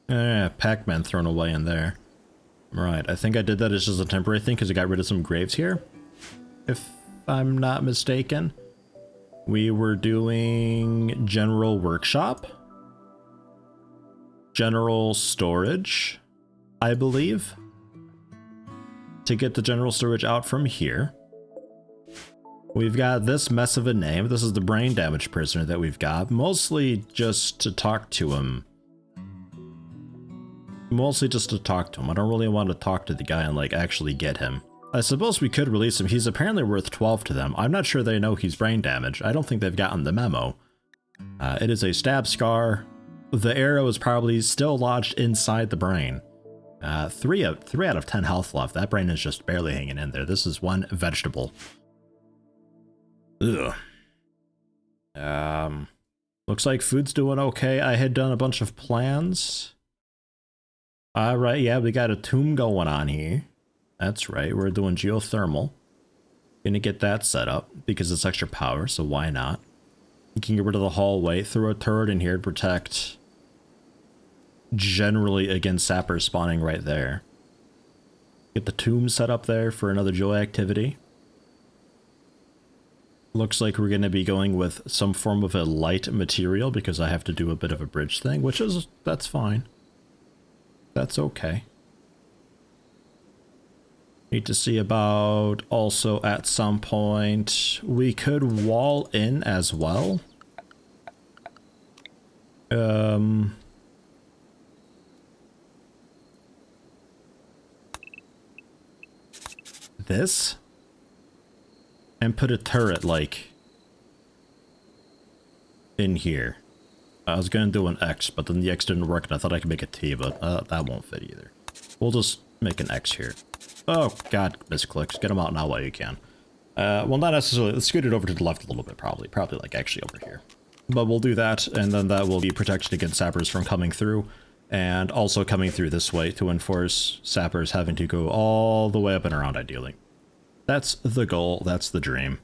Pac-Man thrown away in there. Right, I think I did that as just a temporary thing because I got rid of some graves here. If I'm not mistaken. We were doing general workshop. General storage, I believe. To get the general storage out from here. We've got this mess of a name. This is the brain damage prisoner that we've got. Mostly just to talk to him. Mostly just to talk to him. I don't really want to talk to the guy and like actually get him. I suppose we could release him. He's apparently worth 12 to them. I'm not sure they know he's brain damaged. I don't think they've gotten the memo. It is a stab scar. The arrow is probably still lodged inside the brain. 3 out of 10 health left. That brain is just barely hanging in there. This is one vegetable. Ugh. Looks like food's doing okay. I had done a bunch of plans. Alright, yeah, we got a tomb going on here. That's right, we're doing geothermal. Gonna get that set up because it's extra power, so why not? You can get rid of the hallway, throw a turret in here to protect generally against sappers spawning right there. Get the tomb set up there for another joy activity. Looks like we're gonna be going with some form of a light material because I have to do a bit of a bridge thing, which is, that's fine. That's okay. Need to see about also at some point we could wall in as well. This and put a turret like in here. I was gonna do an X, but then the X didn't work and I thought I could make a T, but that won't fit either. We'll just make an X here. Oh god, misclicks. Get them out now while you can. Well, not necessarily. Let's scoot it over to the left a little bit, probably like actually over here. But we'll do that, and then that will be protection against sappers from coming through, and also coming through this way to enforce sappers having to go all the way up and around, ideally. That's the goal, that's the dream.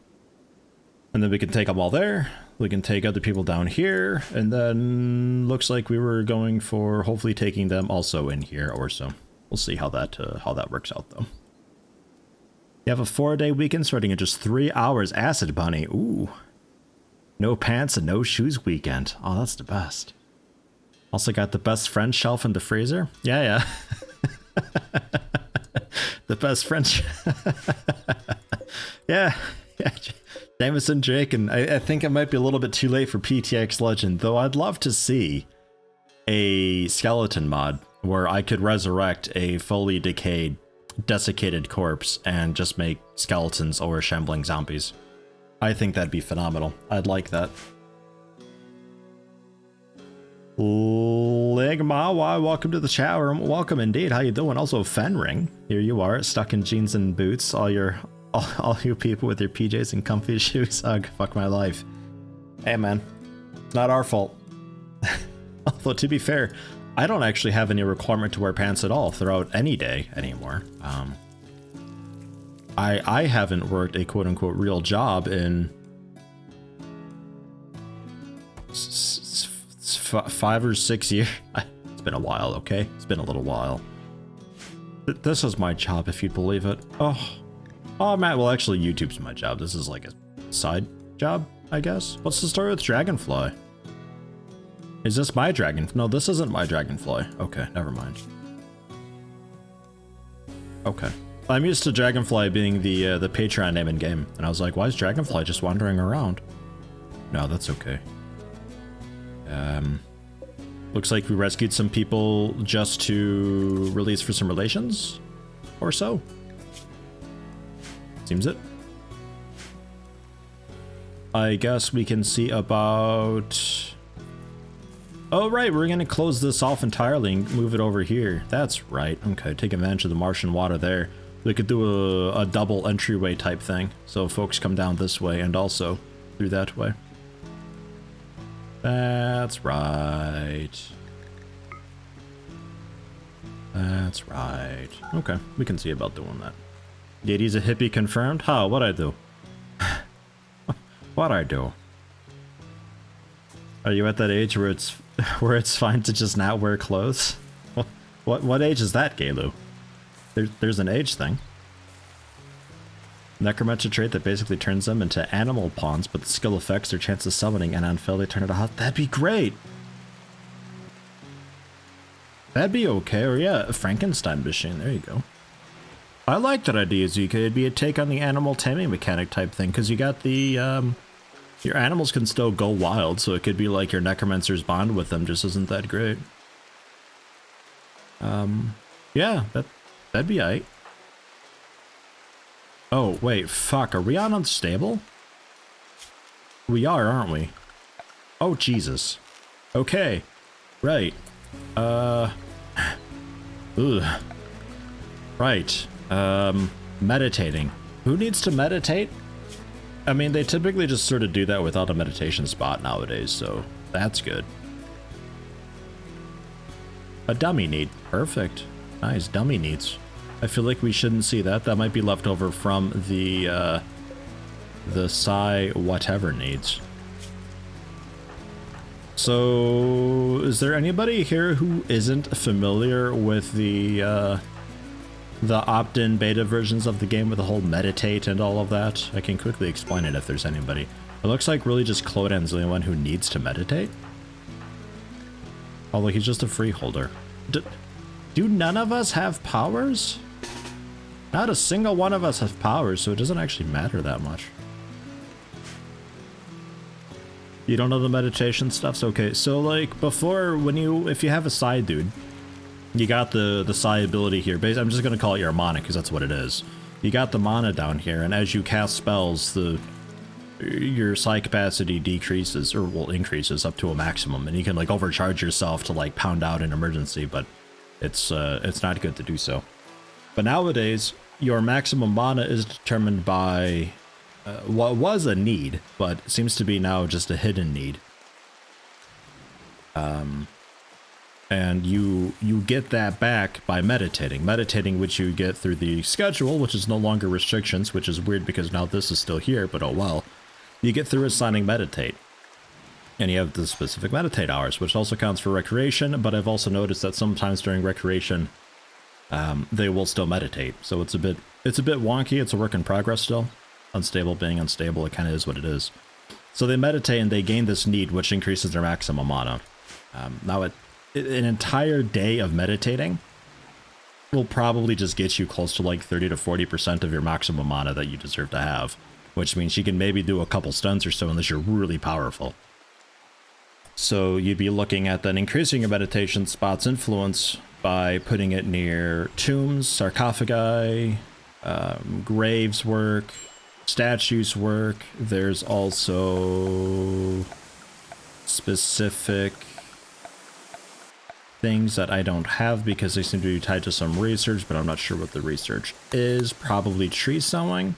And then we can take them all there, we can take other people down here, and then looks like we were going for hopefully taking them also in here or so. We'll see how that works out though. You have a 4-day weekend starting in just 3 hours. Acid Bunny, ooh. No pants and no shoes weekend. Oh, that's the best. Also got the best friend shelf in the freezer. Yeah. The best friend. Yeah. Jameson Drake, and I think it might be a little bit too late for PTX Legend, though I'd love to see a skeleton mod where I could resurrect a fully decayed, desiccated corpse and just make skeletons or shambling zombies. I think that'd be phenomenal. I'd like that. Ligmawa, welcome to the chat room. Welcome indeed. How you doing? Also Fenring, here you are, stuck in jeans and boots. All you people with your PJs and comfy shoes. Ugh, fuck my life. Hey man, it's not our fault. Although to be fair, I don't actually have any requirement to wear pants at all throughout any day anymore. I haven't worked a quote-unquote real job in 5 or 6 years. It's been a while, okay? It's been a little while. This is my job, if you'd believe it. Oh, Matt, well, actually, YouTube's my job. This is like a side job, I guess. What's the story with Dragonfly? Is this my dragon? No, this isn't my Dragonfly. Okay, never mind. Okay. I'm used to Dragonfly being the Patreon name in game, and I was like, why is Dragonfly just wandering around? No, that's okay. Looks like we rescued some people just to release for some relations, or so. Seems it. I guess we can see about... Oh, right, we're gonna close this off entirely and move it over here. That's right. Okay, take advantage of the Martian water there. We could do a double entryway type thing, so folks come down this way and also through that way. That's right. That's right. Okay, we can see about doing that. Yeti's a hippie confirmed? How? What'd I do? What'd I do? Are you at that age where it's fine to just not wear clothes? What age is that, Galu? There's an age thing. Necromancer trait that basically turns them into animal pawns, but the skill affects their chance of summoning, and on fail they turn it off. That'd be great! That'd be okay, or yeah, a Frankenstein machine, there you go. I like that idea, ZK. It'd be a take on the animal taming mechanic type thing, because you got the, your animals can still go wild, so it could be like your Necromancer's bond with them just isn't that great. Yeah, that'd be aight. Oh, wait, fuck, are we on Unstable? We are, aren't we? Oh, Jesus. Okay, right. Ugh. Right. Meditating. Who needs to meditate? I mean, they typically just sort of do that without a meditation spot nowadays, so that's good. A dummy need. Perfect. Nice, dummy needs. I feel like we shouldn't see that. That might be left over from the Psy whatever needs. So, is there anybody here who isn't familiar with the opt-in beta versions of the game with the whole meditate and all of that? I can quickly explain it if there's anybody. It looks like really just Clodan's the only one who needs to meditate. Although he's just a freeholder. Do none of us have powers? Not a single one of us have powers, so it doesn't actually matter that much. You don't know the meditation stuff's okay. So like before, if you have a Psy dude, you got the Psy ability here. Basically, I'm just gonna call it your mana because that's what it is. You got the mana down here, and as you cast spells, your Psy capacity decreases, or well, increases up to a maximum, and you can like overcharge yourself to like pound out an emergency, but it's not good to do so. But nowadays, your maximum mana is determined by what was a need, but seems to be now just a hidden need. And you get that back by meditating, which you get through the schedule, which is no longer restrictions, which is weird because now this is still here, but oh well. You get through assigning meditate, and you have the specific meditate hours, which also counts for recreation, but I've also noticed that sometimes during recreation, they will still meditate, so it's a bit wonky. It's a work in progress still. Unstable being unstable, it kind of is what it is. So they meditate and they gain this need, which increases their maximum mana. Now, an entire day of meditating will probably just get you close to like 30 to 40% of your maximum mana that you deserve to have, which means you can maybe do a couple stuns or so unless you're really powerful. So you'd be looking at then increasing your meditation spot's influence by putting it near tombs, sarcophagi, graves work, statues work. There's also specific things that I don't have because they seem to be tied to some research, but I'm not sure what the research is. Probably tree sowing.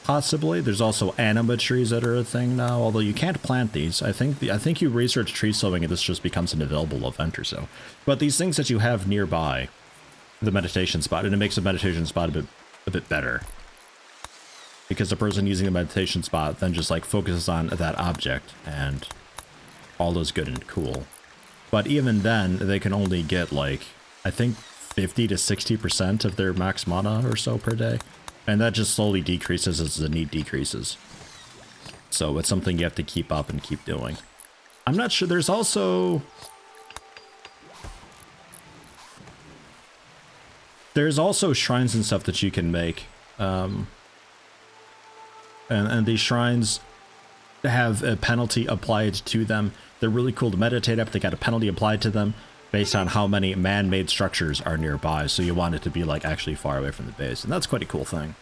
Possibly. There's also anima trees that are a thing now, although you can't plant these. I think you research tree sowing and this just becomes an available event or so. But these things that you have nearby the meditation spot, and it makes the meditation spot a bit better. Because the person using the meditation spot then just like focuses on that object and all is good and cool. But even then, they can only get like, I think 50 to 60% of their max mana or so per day. And that just slowly decreases as the need decreases. So it's something you have to keep up and keep doing. I'm not sure, there's also shrines and stuff that you can make. And these shrines have a penalty applied to them. They're really cool to meditate up. They got a penalty applied to them based on how many man-made structures are nearby. So you want it to be like actually far away from the base. And that's quite a cool thing.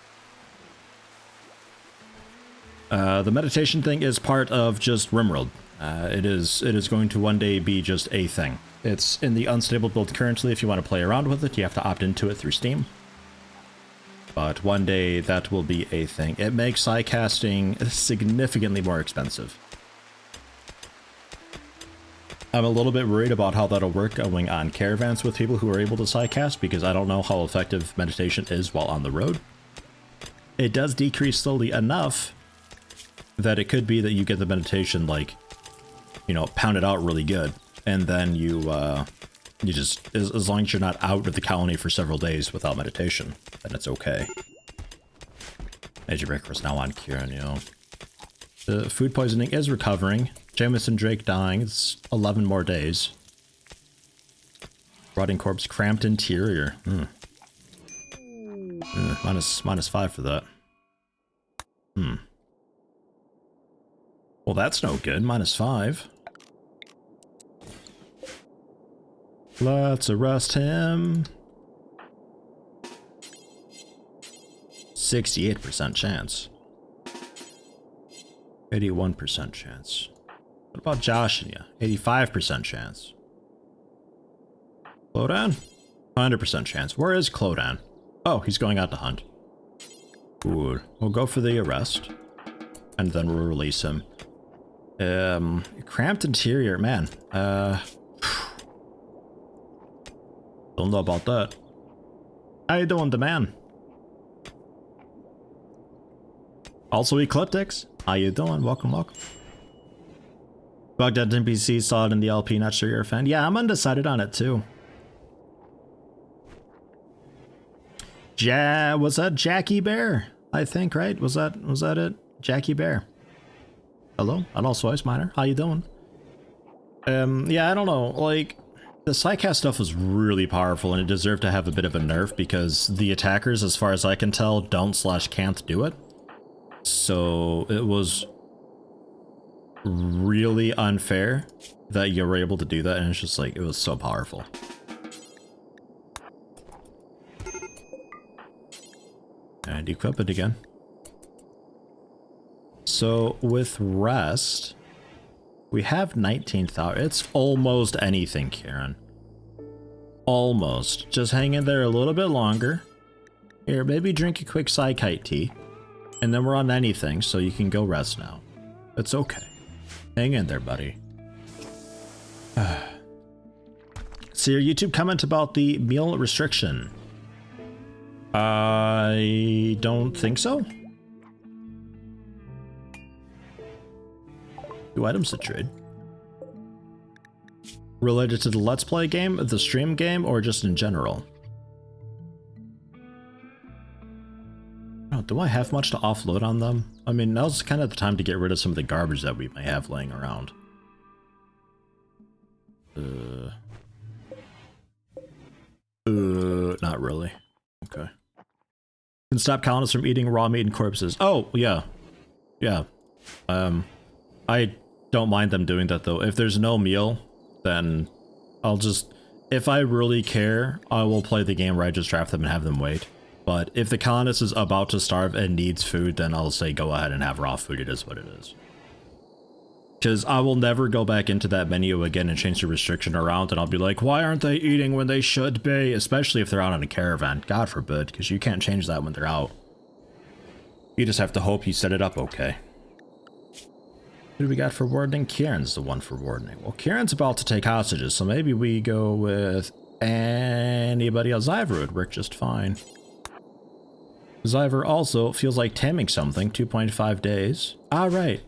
The meditation thing is part of just RimWorld. It is going to one day be just a thing. It's in the unstable build currently. If you want to play around with it, you have to opt into it through Steam. But one day that will be a thing. It makes Psy casting significantly more expensive. I'm a little bit worried about how that'll work going on caravans with people who are able to Psy cast, because I don't know how effective meditation is while on the road. It does decrease slowly enough that it could be that you get the meditation, like, you know, pounded out really good, and then you You just, as long as you're not out of the colony for several days without meditation, then it's okay. Major Breaker is now on Kieran, you know. The food poisoning is recovering. Jameson Drake dying. It's 11 more days. Rotting corpse, cramped interior. Minus 5 for that. Well, that's no good. Minus 5. Let's arrest him. 68% chance. 81% chance. What about Josh and you? 85% chance. Clodan? 100% chance. Where is Clodan? Oh, he's going out to hunt. Good. We'll go for the arrest. And then we'll release him. Cramped interior, man. Don't know about that. How you doing, the man? Also Ecliptics. How you doing? Welcome, welcome. Bugged out NPC, saw it in the LP, not sure you're a fan. Yeah, I'm undecided on it too. Was that Jackie Bear? I think, right? Was that it? Jackie Bear. Hello? And also Ice Miner. How you doing? Yeah, I don't know. Like, the Psycast stuff was really powerful and it deserved to have a bit of a nerf because the attackers, as far as I can tell, don't/can't do it. So it was really unfair that you were able to do that, and it's just like, it was so powerful. And equip it again. So with rest, we have 19,000. It's almost anything, Karen. Almost. Just hang in there a little bit longer. Here, maybe drink a quick Psykite tea. And then we're on anything, so you can go rest now. It's okay. Hang in there, buddy. See your YouTube comment about the meal restriction. I don't think so. 2 items to trade. Related to the Let's Play game, the stream game, or just in general? Oh, do I have much to offload on them? I mean, now's kind of the time to get rid of some of the garbage that we may have laying around. Not really. Okay. Can stop colonists from eating raw meat and corpses. Oh, yeah. Yeah. I don't mind them doing that, though. If there's no meal, then I'll just... If I really care, I will play the game where I just trap them and have them wait. But if the colonist is about to starve and needs food, then I'll say go ahead and have raw food. It is what it is. Because I will never go back into that menu again and change the restriction around, and I'll be like, why aren't they eating when they should be? Especially if they're out on a caravan. God forbid, because you can't change that when they're out. You just have to hope you set it up okay. Who do we got for wardening? Kieran's the one for wardening. Well, Kieran's about to take hostages, so maybe we go with anybody else. Zyver would work just fine. Zyver also feels like taming something. 2.5 days. All right.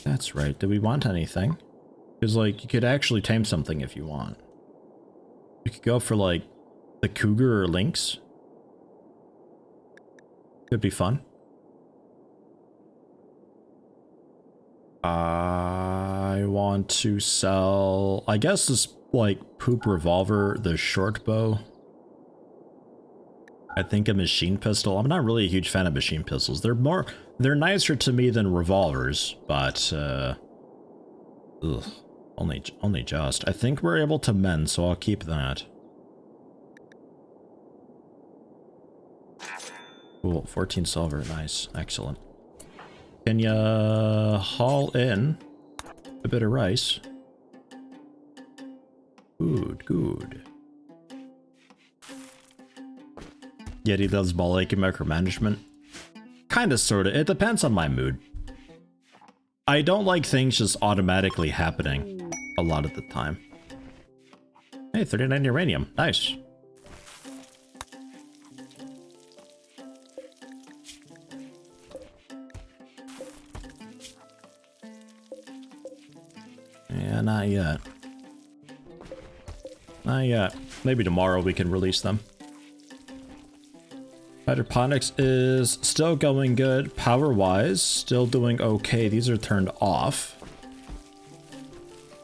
That's right. Do we want anything? Because, like, you could actually tame something if you want. You could go for, like, the cougar or lynx. Could be fun. I want to sell, I guess, this, like, poop revolver, the short bow. I think a machine pistol. I'm not really a huge fan of machine pistols. They're nicer to me than revolvers, but only just. I think we're able to mend, so I'll keep that. Cool, 14 silver, nice, excellent. Can ya haul in a bit of rice? Good, good. Yeti does ball aching micromanagement. Kinda, sorta. It depends on my mood. I don't like things just automatically happening a lot of the time. Hey, 39 uranium. Nice. Yeah, not yet. Not yet. Maybe tomorrow we can release them. Hydroponics is still going good. Power-wise, still doing okay. These are turned off.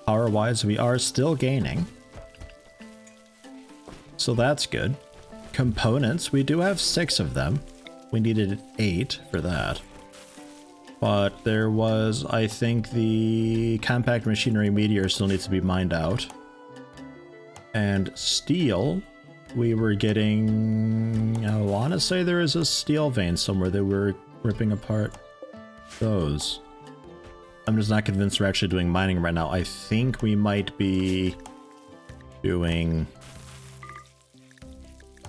Power-wise, we are still gaining. So that's good. Components, we do have 6 of them. We needed 8 for that. But there was, I think, the compact machinery meteor still needs to be mined out. And steel, we were getting, I want to say there is a steel vein somewhere that we're ripping apart those. I'm just not convinced we're actually doing mining right now. I think we might be doing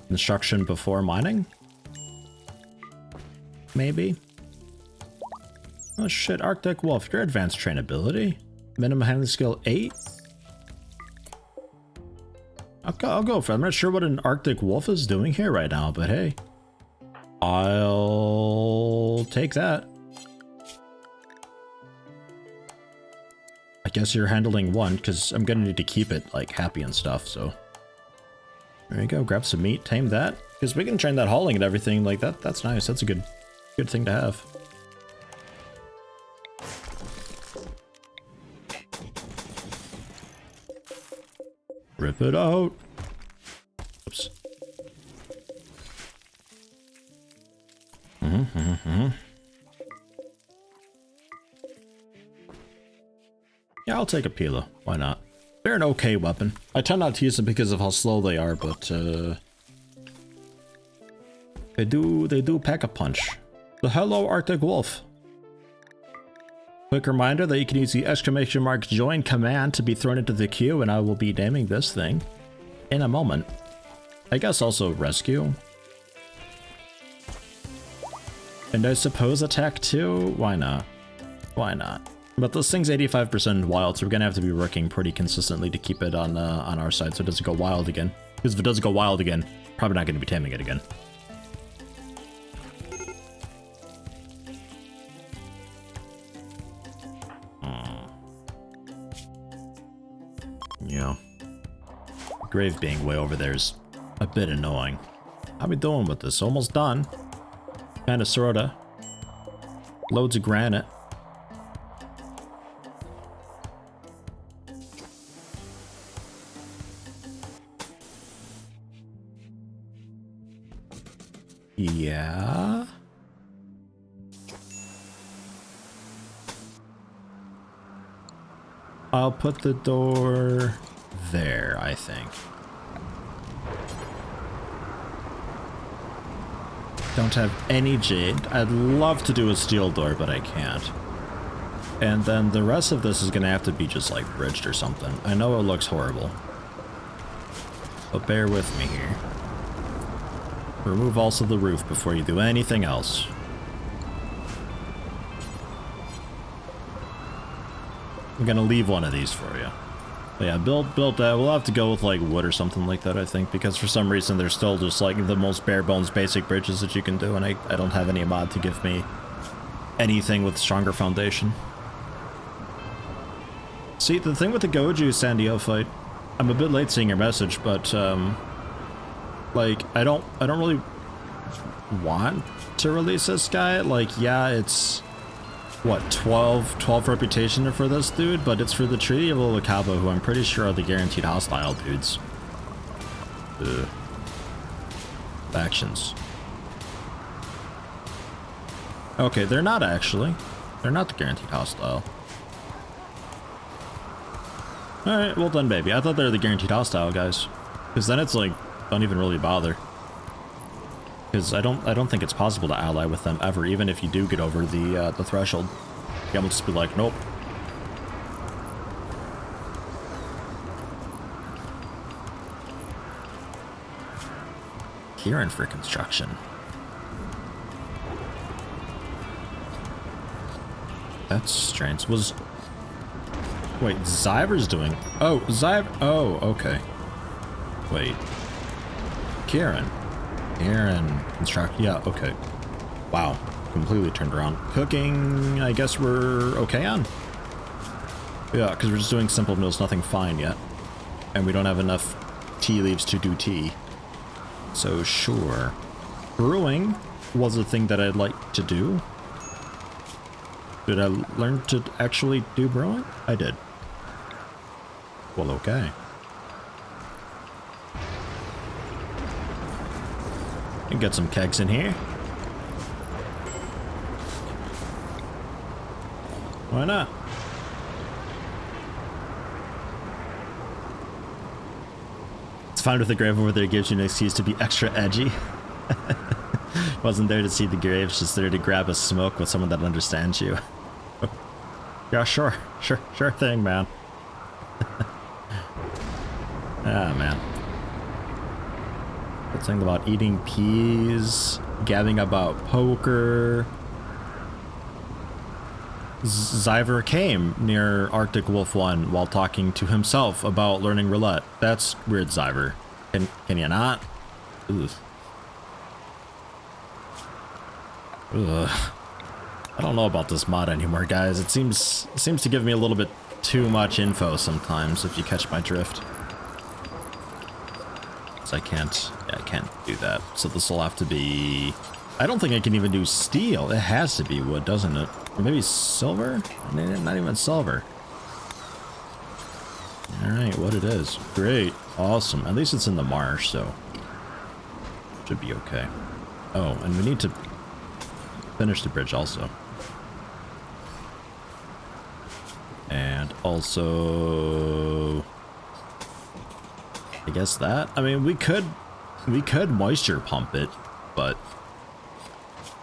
construction before mining? Maybe? Oh shit, Arctic Wolf, your advanced trainability. Minimum handling skill 8? I'll go for it. I'm not sure what an Arctic Wolf is doing here right now, but hey. I'll take that. I guess you're handling 1, because I'm gonna need to keep it, like, happy and stuff, so. There you go, grab some meat, tame that. Because we can train that hauling and everything like that. That's nice, that's a good thing to have. Rip it out. Oops. Yeah, I'll take a Pila. Why not? They're an okay weapon. I tend not to use them because of how slow they are, but they do pack a punch. The hello Arctic Wolf. Quick reminder that you can use the exclamation mark join command to be thrown into the queue, and I will be naming this thing in a moment. I guess also rescue. And I suppose attack too? Why not? Why not? But this thing's 85% wild, so we're gonna have to be working pretty consistently to keep it on our side so it doesn't go wild again. Because if it does go wild again, probably not gonna be taming it again. Yeah. Grave being way over there is a bit annoying. How we doing with this? Almost done. Kinda sorta. Loads of granite. Yeah. I'll put the door there, I think. Don't have any jade. I'd love to do a steel door, but I can't. And then the rest of this is gonna have to be just like bridged or something. I know it looks horrible, but bear with me here. Remove also the roof before you do anything else. I'm gonna leave one of these for you. But yeah, build that. We'll have to go with like wood or something like that, I think, because for some reason they're still just like the most bare bones basic bridges that you can do, and I don't have any mod to give me anything with stronger foundation. See, the thing with the Goju Sandio fight, I'm a bit late seeing your message, but like I don't really want to release this guy. Like, yeah, it's what, 12 reputation for this dude, but it's for the Treaty of Olakaba, who I'm pretty sure are the guaranteed hostile dudes. Ugh. Factions. Okay, they're not actually. They're not the guaranteed hostile. Alright, well done, baby. I thought they were the guaranteed hostile guys. Because then it's like, don't even really bother. Because I don't think it's possible to ally with them ever, even if you do get over the threshold. Yeah, we'll just be like, nope. Kieran for construction. That's strange. Wait, Zyver's doing... Oh, Zyver... Oh, okay. Wait. Kieran, construct... Yeah, okay. Wow. Completely turned around. Cooking, I guess we're okay on? Yeah, because we're just doing simple meals, nothing fine yet. And we don't have enough tea leaves to do tea. So sure. Brewing was a thing that I'd like to do. Did I learn to actually do brewing? I did. Well, okay. And get some kegs in here. Why not? It's fine with the grave over there, gives you an excuse to be extra edgy. Wasn't there to see the graves, just there to grab a smoke with someone that understands you. Yeah, sure thing, man. Ah, man. That thing about eating peas, gabbing about poker. Zyver came near Arctic Wolf 1 while talking to himself about learning roulette. That's weird, Zyver. Can you not? Ugh. Ugh. I don't know about this mod anymore, guys. It seems to give me a little bit too much info sometimes, if you catch my drift. So I can't do that. So this will have to be... I don't think I can even do steel. It has to be wood, doesn't it? Or maybe silver? Not even silver. Alright, what it is. Great. Awesome. At least it's in the marsh, so... should be okay. Oh, and we need to finish the bridge also. And also... I guess that? I mean, we could moisture pump it, but...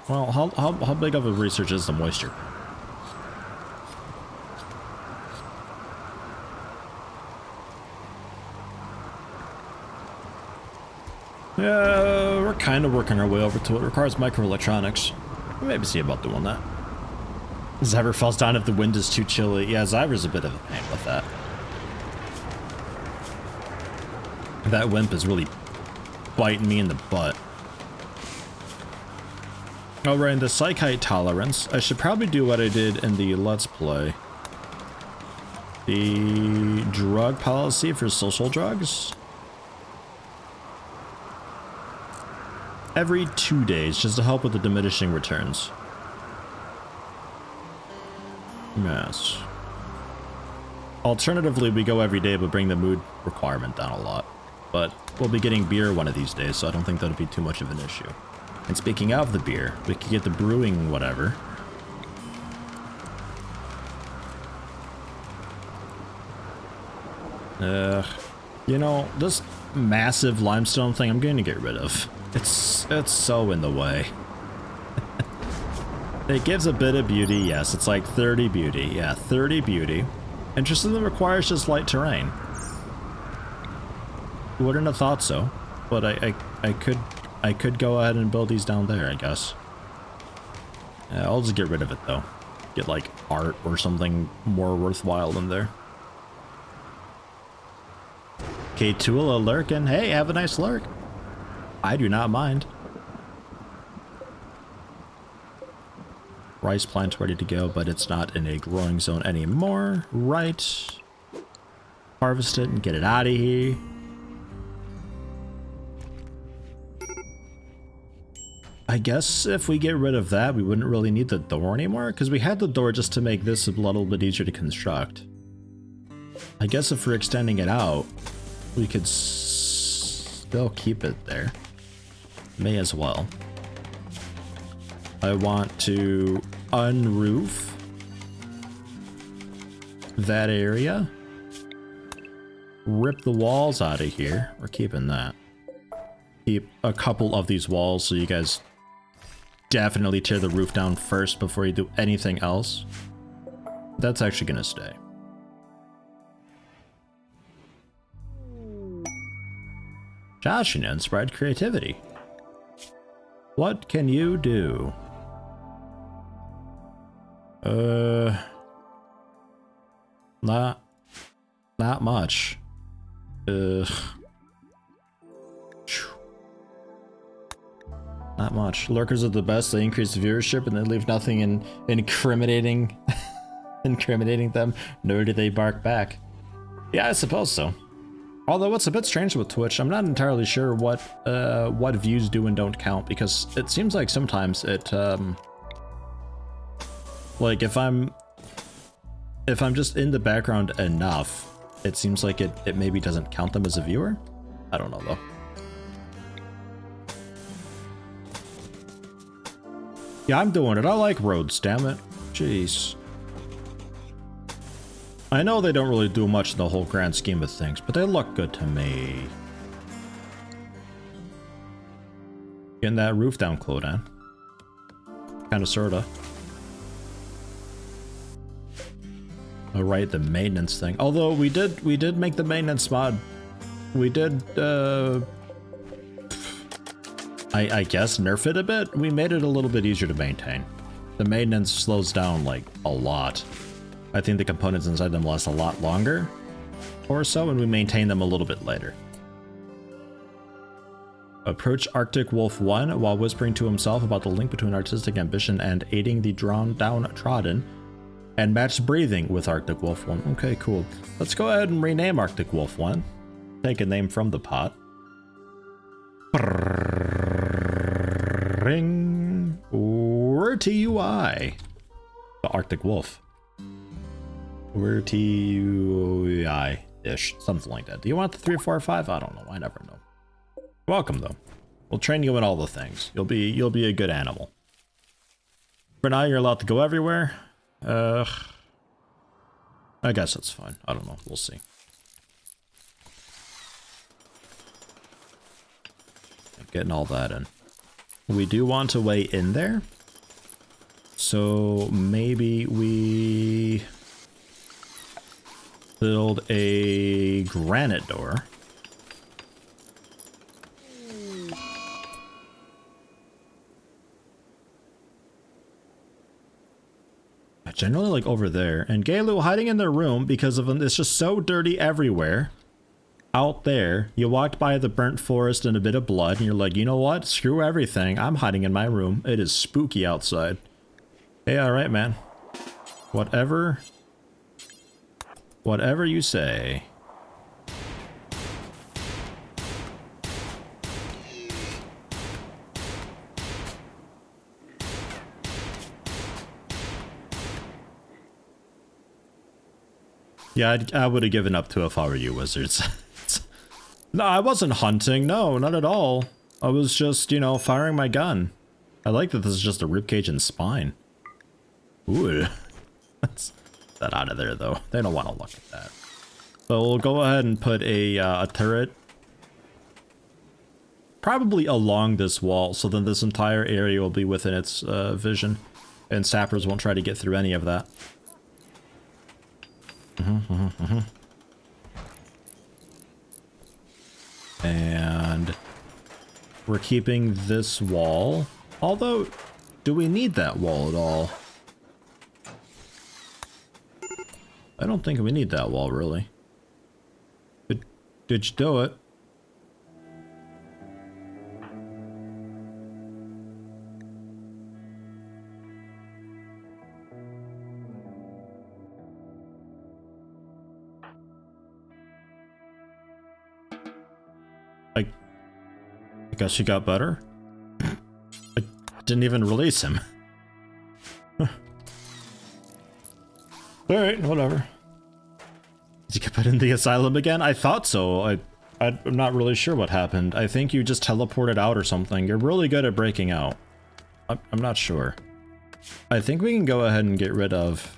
well, how big of a research is the moisture? Yeah, we're kind of working our way over to it. It requires microelectronics. Maybe see about doing that. Zyver falls down if the wind is too chilly. Yeah, Zyver's a bit of a pain with that. That wimp is really biting me in the butt. Oh, right, in the psych height tolerance, I should probably do what I did in the Let's Play. The drug policy for social drugs. Every 2 days, just to help with the diminishing returns. Yes. Alternatively, we go every day, but bring the mood requirement down a lot. But we'll be getting beer one of these days, so I don't think that'll be too much of an issue. And speaking of the beer, we could get the brewing whatever. You know, this massive limestone thing I'm going to get rid of. It's so in the way. It gives a bit of beauty, yes, it's like 30 beauty. Yeah, 30 beauty. Interestingly, requires just light terrain. Wouldn't have thought so, but I could go ahead and build these down there, I guess. Yeah, I'll just get rid of it though. Get like art or something more worthwhile in there. K-Tula lurking. Hey, have a nice lurk. I do not mind. Rice plant ready to go, but it's not in a growing zone anymore. Right. Harvest it and get it out of here. I guess if we get rid of that, we wouldn't really need the door anymore, because we had the door just to make this a little bit easier to construct. I guess if we're extending it out, we could still keep it there. May as well. I want to unroof that area. Rip the walls out of here. We're keeping that. Keep a couple of these walls so you guys definitely tear the roof down first before you do anything else. That's actually gonna stay. Joshing inspired creativity. What can you do? Not much. Not much. Lurkers are the best. They increase viewership and they leave nothing incriminating them, nor do they bark back. Yeah, I suppose so. Although it's a bit strange with Twitch, I'm not entirely sure what views do and don't count, because it seems like sometimes it like if I'm just in the background enough, it seems like it maybe doesn't count them as a viewer. I don't know though. Yeah, I'm doing it. I like roads, damn it. Jeez. I know they don't really do much in the whole grand scheme of things, but they look good to me. Getting that roof down, Clodan. Kinda sorta. Alright, the maintenance thing. Although we did make the maintenance mod. We did I guess nerf it a bit. We made it a little bit easier to maintain. The maintenance slows down like a lot. I think the components inside them last a lot longer or so, and we maintain them a little bit later. Approach Arctic Wolf 1 while whispering to himself about the link between artistic ambition and aiding the drawn downtrodden, and match breathing with Arctic Wolf 1. Okay, cool. Let's go ahead and rename Arctic Wolf 1. Take a name from the pot. Ring. Where to UI? The Arctic Wolf. Where to UI-ish. Something like that. Do you want the 3, 4, or 5? I don't know. I never know. Welcome though. We'll train you in all the things. You'll be a good animal. For now, you're allowed to go everywhere. I guess that's fine. I don't know. We'll see. Getting all that in. We do want a way in there. So maybe we build a granite door. Generally like over there. And Galu hiding in their room because of them. It's just so dirty everywhere. Out there, you walked by the burnt forest and a bit of blood, and you're like, you know what? Screw everything. I'm hiding in my room. It is spooky outside. Hey, alright, man. Whatever you say. Yeah, I would have given up to if I were you, wizards. No, I wasn't hunting. No, not at all. I was just, you know, firing my gun. I like that this is just a ribcage and spine. Ooh. Let's get that out of there, though. They don't want to look at that. So we'll go ahead and put a turret. Probably along this wall, so then this entire area will be within its vision. And sappers won't try to get through any of that. And we're keeping this wall. Although, do we need that wall at all? I don't think we need that wall, really. Did you do it? I guess you got better? I didn't even release him. Alright, whatever. Did you get put in the asylum again? I thought so. I'm not really sure what happened. I think you just teleported out or something. You're really good at breaking out. I'm not sure. I think we can go ahead and get rid of...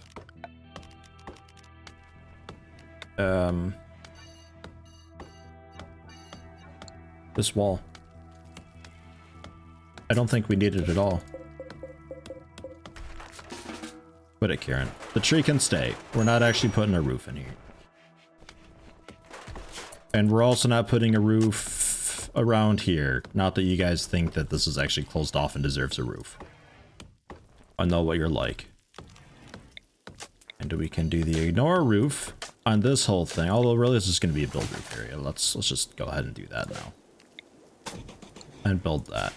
this wall. I don't think we need it at all. Put it, Karen. The tree can stay. We're not actually putting a roof in here. And we're also not putting a roof around here. Not that you guys think that this is actually closed off and deserves a roof. I know what you're like. And we can do the ignore roof on this whole thing. Although really this is going to be a build roof area. Let's just go ahead and do that now. And build that.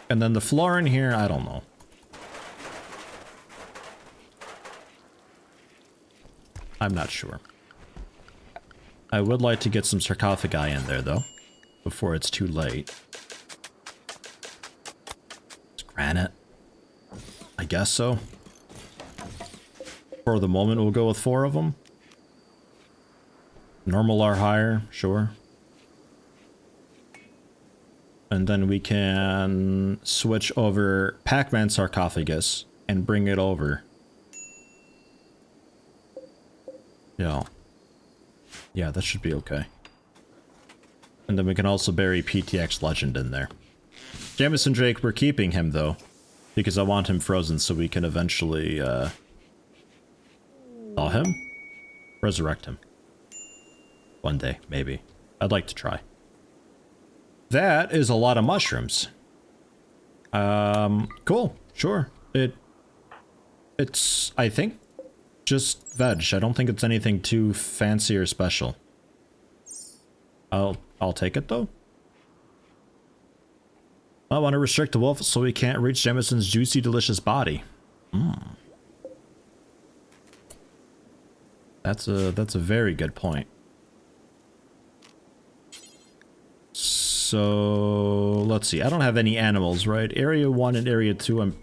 And then the floor in here, I don't know. I'm not sure. I would like to get some sarcophagi in there, though, before it's too late. It's granite. I guess so. For the moment, we'll go with 4 of them. Normal or higher, sure. And then we can switch over Pac-Man sarcophagus and bring it over. Yeah. Yeah, that should be okay. And then we can also bury PTX Legend in there. Jameson Drake, we're keeping him though, because I want him frozen so we can eventually, thaw him? Resurrect him. One day, maybe. I'd like to try. That is a lot of mushrooms. Cool, sure. It's, I think, just veg. I don't think it's anything too fancy or special. I'll take it though. I want to restrict the wolf so he can't reach Jameson's juicy, delicious body. That's a very good point. So let's see. I don't have any animals, right? Area 1 and Area 2, I'm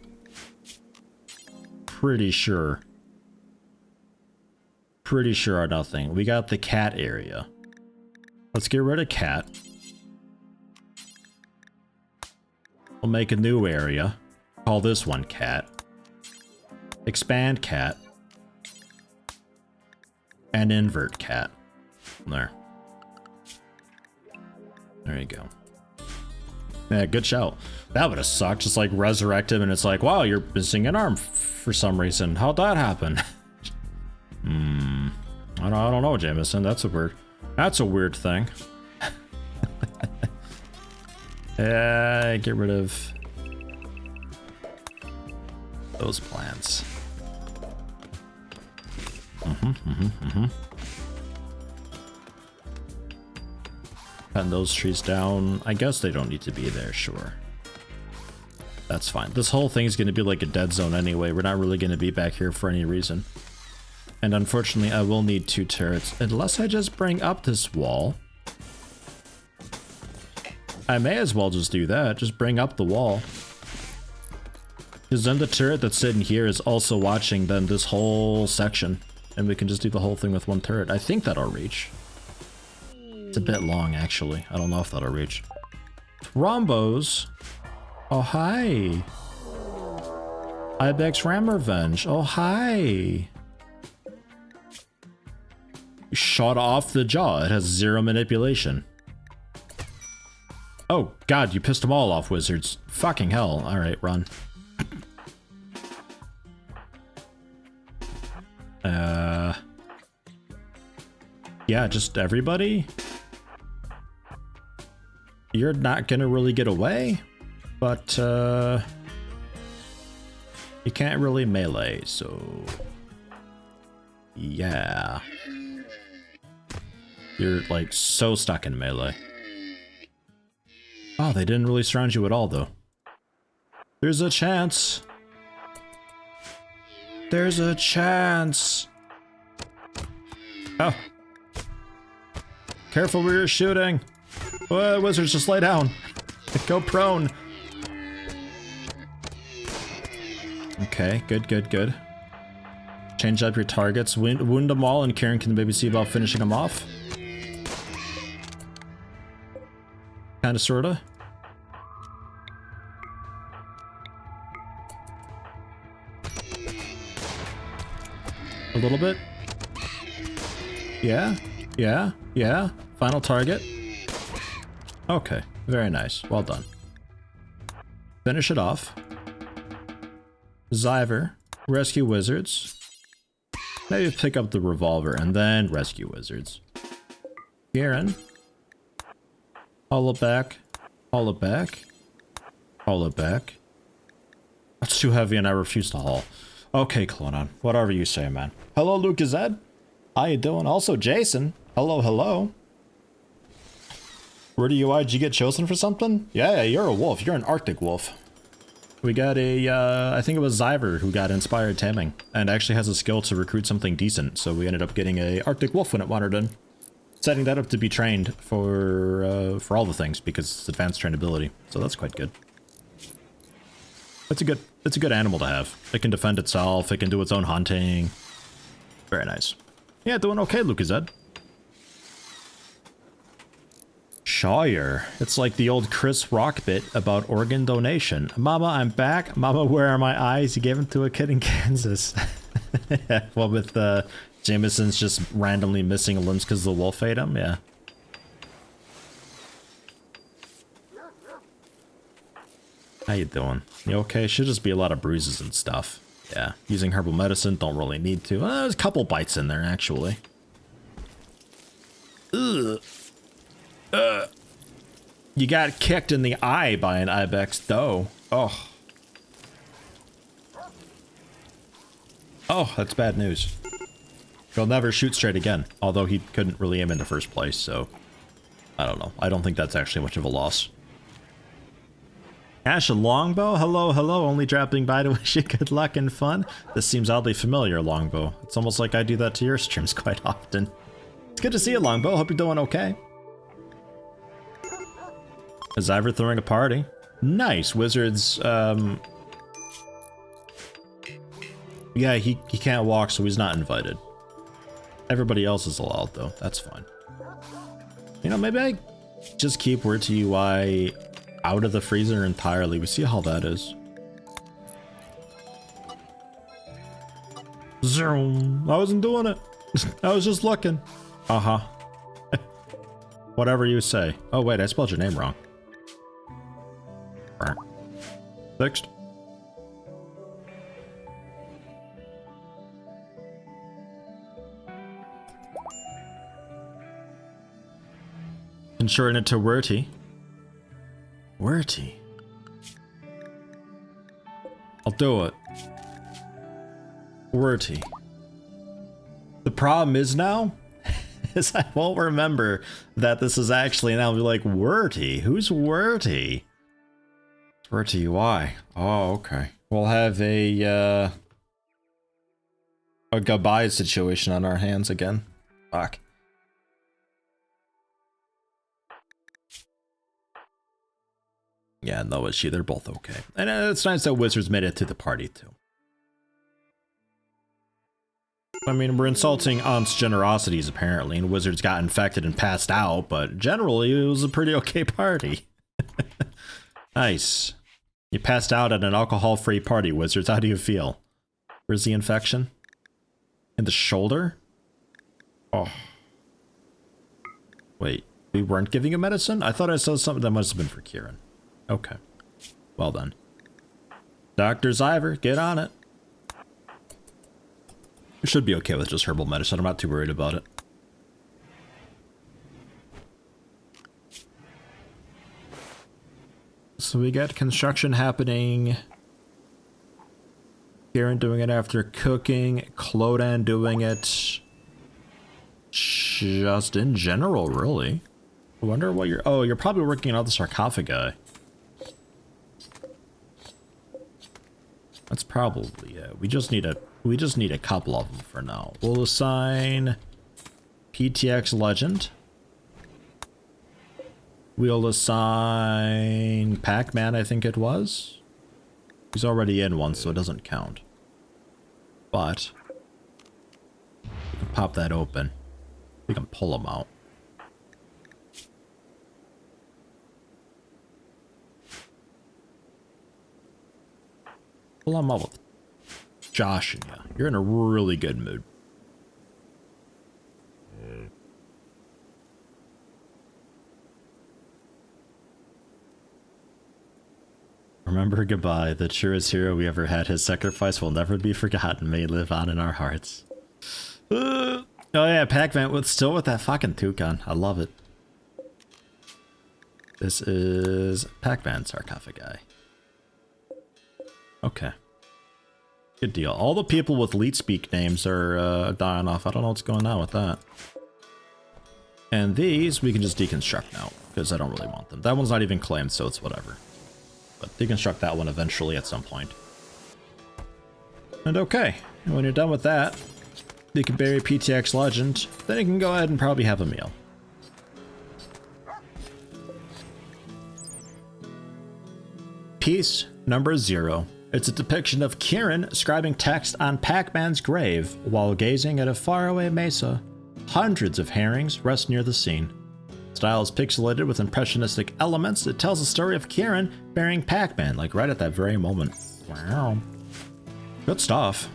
pretty sure. Pretty sure are nothing. We got the cat area. Let's get rid of cat. We'll make a new area. Call this one cat. Expand cat. And invert cat. There. There you go. Yeah, good shout. That would have sucked. Just like resurrect him and it's like, wow, you're missing an arm for some reason. How'd that happen? I don't know, Jameson. That's a weird thing. Yeah, get rid of those plants. Pen those trees down. I guess they don't need to be there, sure. That's fine. This whole thing's gonna be like a dead zone anyway. We're not really gonna be back here for any reason. And unfortunately, I will need 2 turrets, unless I just bring up this wall. I may as well just do that, just bring up the wall. Because then the turret that's sitting here is also watching then this whole section. And we can just do the whole thing with 1 turret. I think that'll reach. It's a bit long, actually. I don't know if that'll reach. Thrombos. Oh, hi. Ibex Ram Revenge. Oh, hi. Shot off the jaw. It has 0 manipulation. Oh, God, you pissed them all off, wizards. Fucking hell. Alright, run. Yeah, just everybody? You're not gonna really get away, but, you can't really melee, so... Yeah. You're, like, so stuck in melee. Oh, they didn't really surround you at all, though. There's a chance. There's a chance. Oh. Careful where you're shooting. Oh, wizards, just lay down. Go prone. Okay, good, good, good. Change up your targets. Wound them all, and Karen can maybe see about finishing them off. Kinda, sorta. A little bit. Yeah, yeah, yeah. Final target. Okay, very nice. Well done. Finish it off. Zyver. Rescue wizards. Maybe pick up the revolver and then rescue wizards. Garen. Haul it back. Haul it back. Haul it back. That's too heavy and I refuse to haul. Okay, Clonon. Whatever you say, man. Hello, Lucas Ed. How you doing? Also, Jason. Hello, hello. Rudy UI, did you get chosen for something? Yeah, you're a wolf. You're an Arctic wolf. We got a, I think it was Zyver who got inspired taming and actually has a skill to recruit something decent. So we ended up getting a Arctic wolf when it wandered in. setting that up to be trained for all the things because it's advanced trainability. So that's quite good. It's a good animal to have. It can defend itself. It can do its own hunting. Very nice. Yeah, doing okay, Lucas-Ed. Shire. It's like the old Chris Rock bit about organ donation. Mama, I'm back. Mama, where are my eyes? You gave them to a kid in Kansas. Yeah, well, with Jameson's just randomly missing limbs because the wolf ate him, yeah. How you doing? You okay? Should just be a lot of bruises and stuff. Yeah, using herbal medicine, don't really need to. There's a couple bites in there, actually. Ugh. You got kicked in the eye by an ibex doe. Oh. Oh, that's bad news. He'll never shoot straight again, although he couldn't really aim in the first place, so... I don't know. I don't think that's actually much of a loss. Ash Longbow? Hello, hello, only dropping by to wish you good luck and fun. This seems oddly familiar, Longbow. It's almost like I do that to your streams quite often. It's good to see you, Longbow. Hope you're doing okay. Is Ivor throwing a party? Nice. Wizards, yeah, he can't walk, so he's not invited. Everybody else is allowed, though. That's fine. You know, maybe I just keep Word to UI out of the freezer entirely. We see how that is. Zoom. I wasn't doing it. I was just looking. Uh-huh. Whatever you say. Oh, wait, I spelled your name wrong. Fixed. And shorten it to Werty. Werty. I'll do it. Werty. The problem is now, is I won't remember that this is actually, and I'll be like, Werty? Who's Werty? Werty UI. Oh, okay. We'll have a goodbye situation on our hands again. Fuck. Yeah, no issue. They're both okay. And it's nice that Wizards made it to the party, too. I mean, we're insulting Aunt's generosities, apparently, and Wizards got infected and passed out, but generally, it was a pretty okay party. Nice. You passed out at an alcohol-free party, Wizards. How do you feel? Where's the infection? In the shoulder? Oh. Wait, we weren't giving you medicine? I thought I saw something that must have been for Kieran. Okay. Well then. Dr. Zyver, get on it. We should be okay with just herbal medicine. I'm not too worried about it. So we got construction happening. Kieran doing it after cooking. Clodan doing it just in general, really. I wonder what you're... Oh, you're probably working on the sarcophagi. That's probably it. We just need a couple of them for now. We'll assign PTX Legend. We'll assign Pac-Man, I think it was. He's already in one, so it doesn't count. But we can pop that open. We can pull him out. Pull him out with Josh and you. You're in a really good mood. Remember goodbye. The truest hero we ever had. His sacrifice will never be forgotten. May live on in our hearts. Oh yeah, Pac-Man with still with that fucking toucan. I love it. This is Pac-Man sarcophagi. Okay. Good deal. All the people with leet speak names are dying off. I don't know what's going on with that. And these we can just deconstruct now, because I don't really want them. That one's not even claimed, so it's whatever. But deconstruct that one eventually at some point. And okay, when you're done with that, you can bury PTX Legend, then you can go ahead and probably have a meal. Piece number 0. It's a depiction of Kieran scribing text on Pac-Man's grave while gazing at a faraway mesa. Hundreds of herrings rest near the scene. Style is pixelated with impressionistic elements. It tells the story of Kieran burying Pac-Man, like right at that very moment. Wow. Good stuff.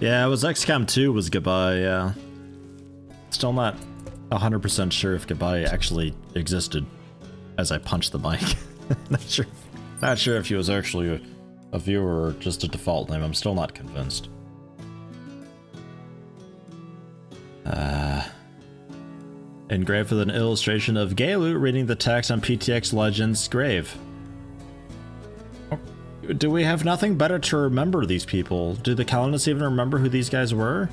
Yeah, it was XCOM 2 was goodbye, yeah. Still not 100% sure if goodbye actually existed as I punched the mic. Not sure if he was actually a viewer or just a default name. I'm still not convinced. Engraved with an illustration of Gaelu reading the text on PTX Legend's grave. Do we have nothing better to remember these people? Do the colonists even remember who these guys were?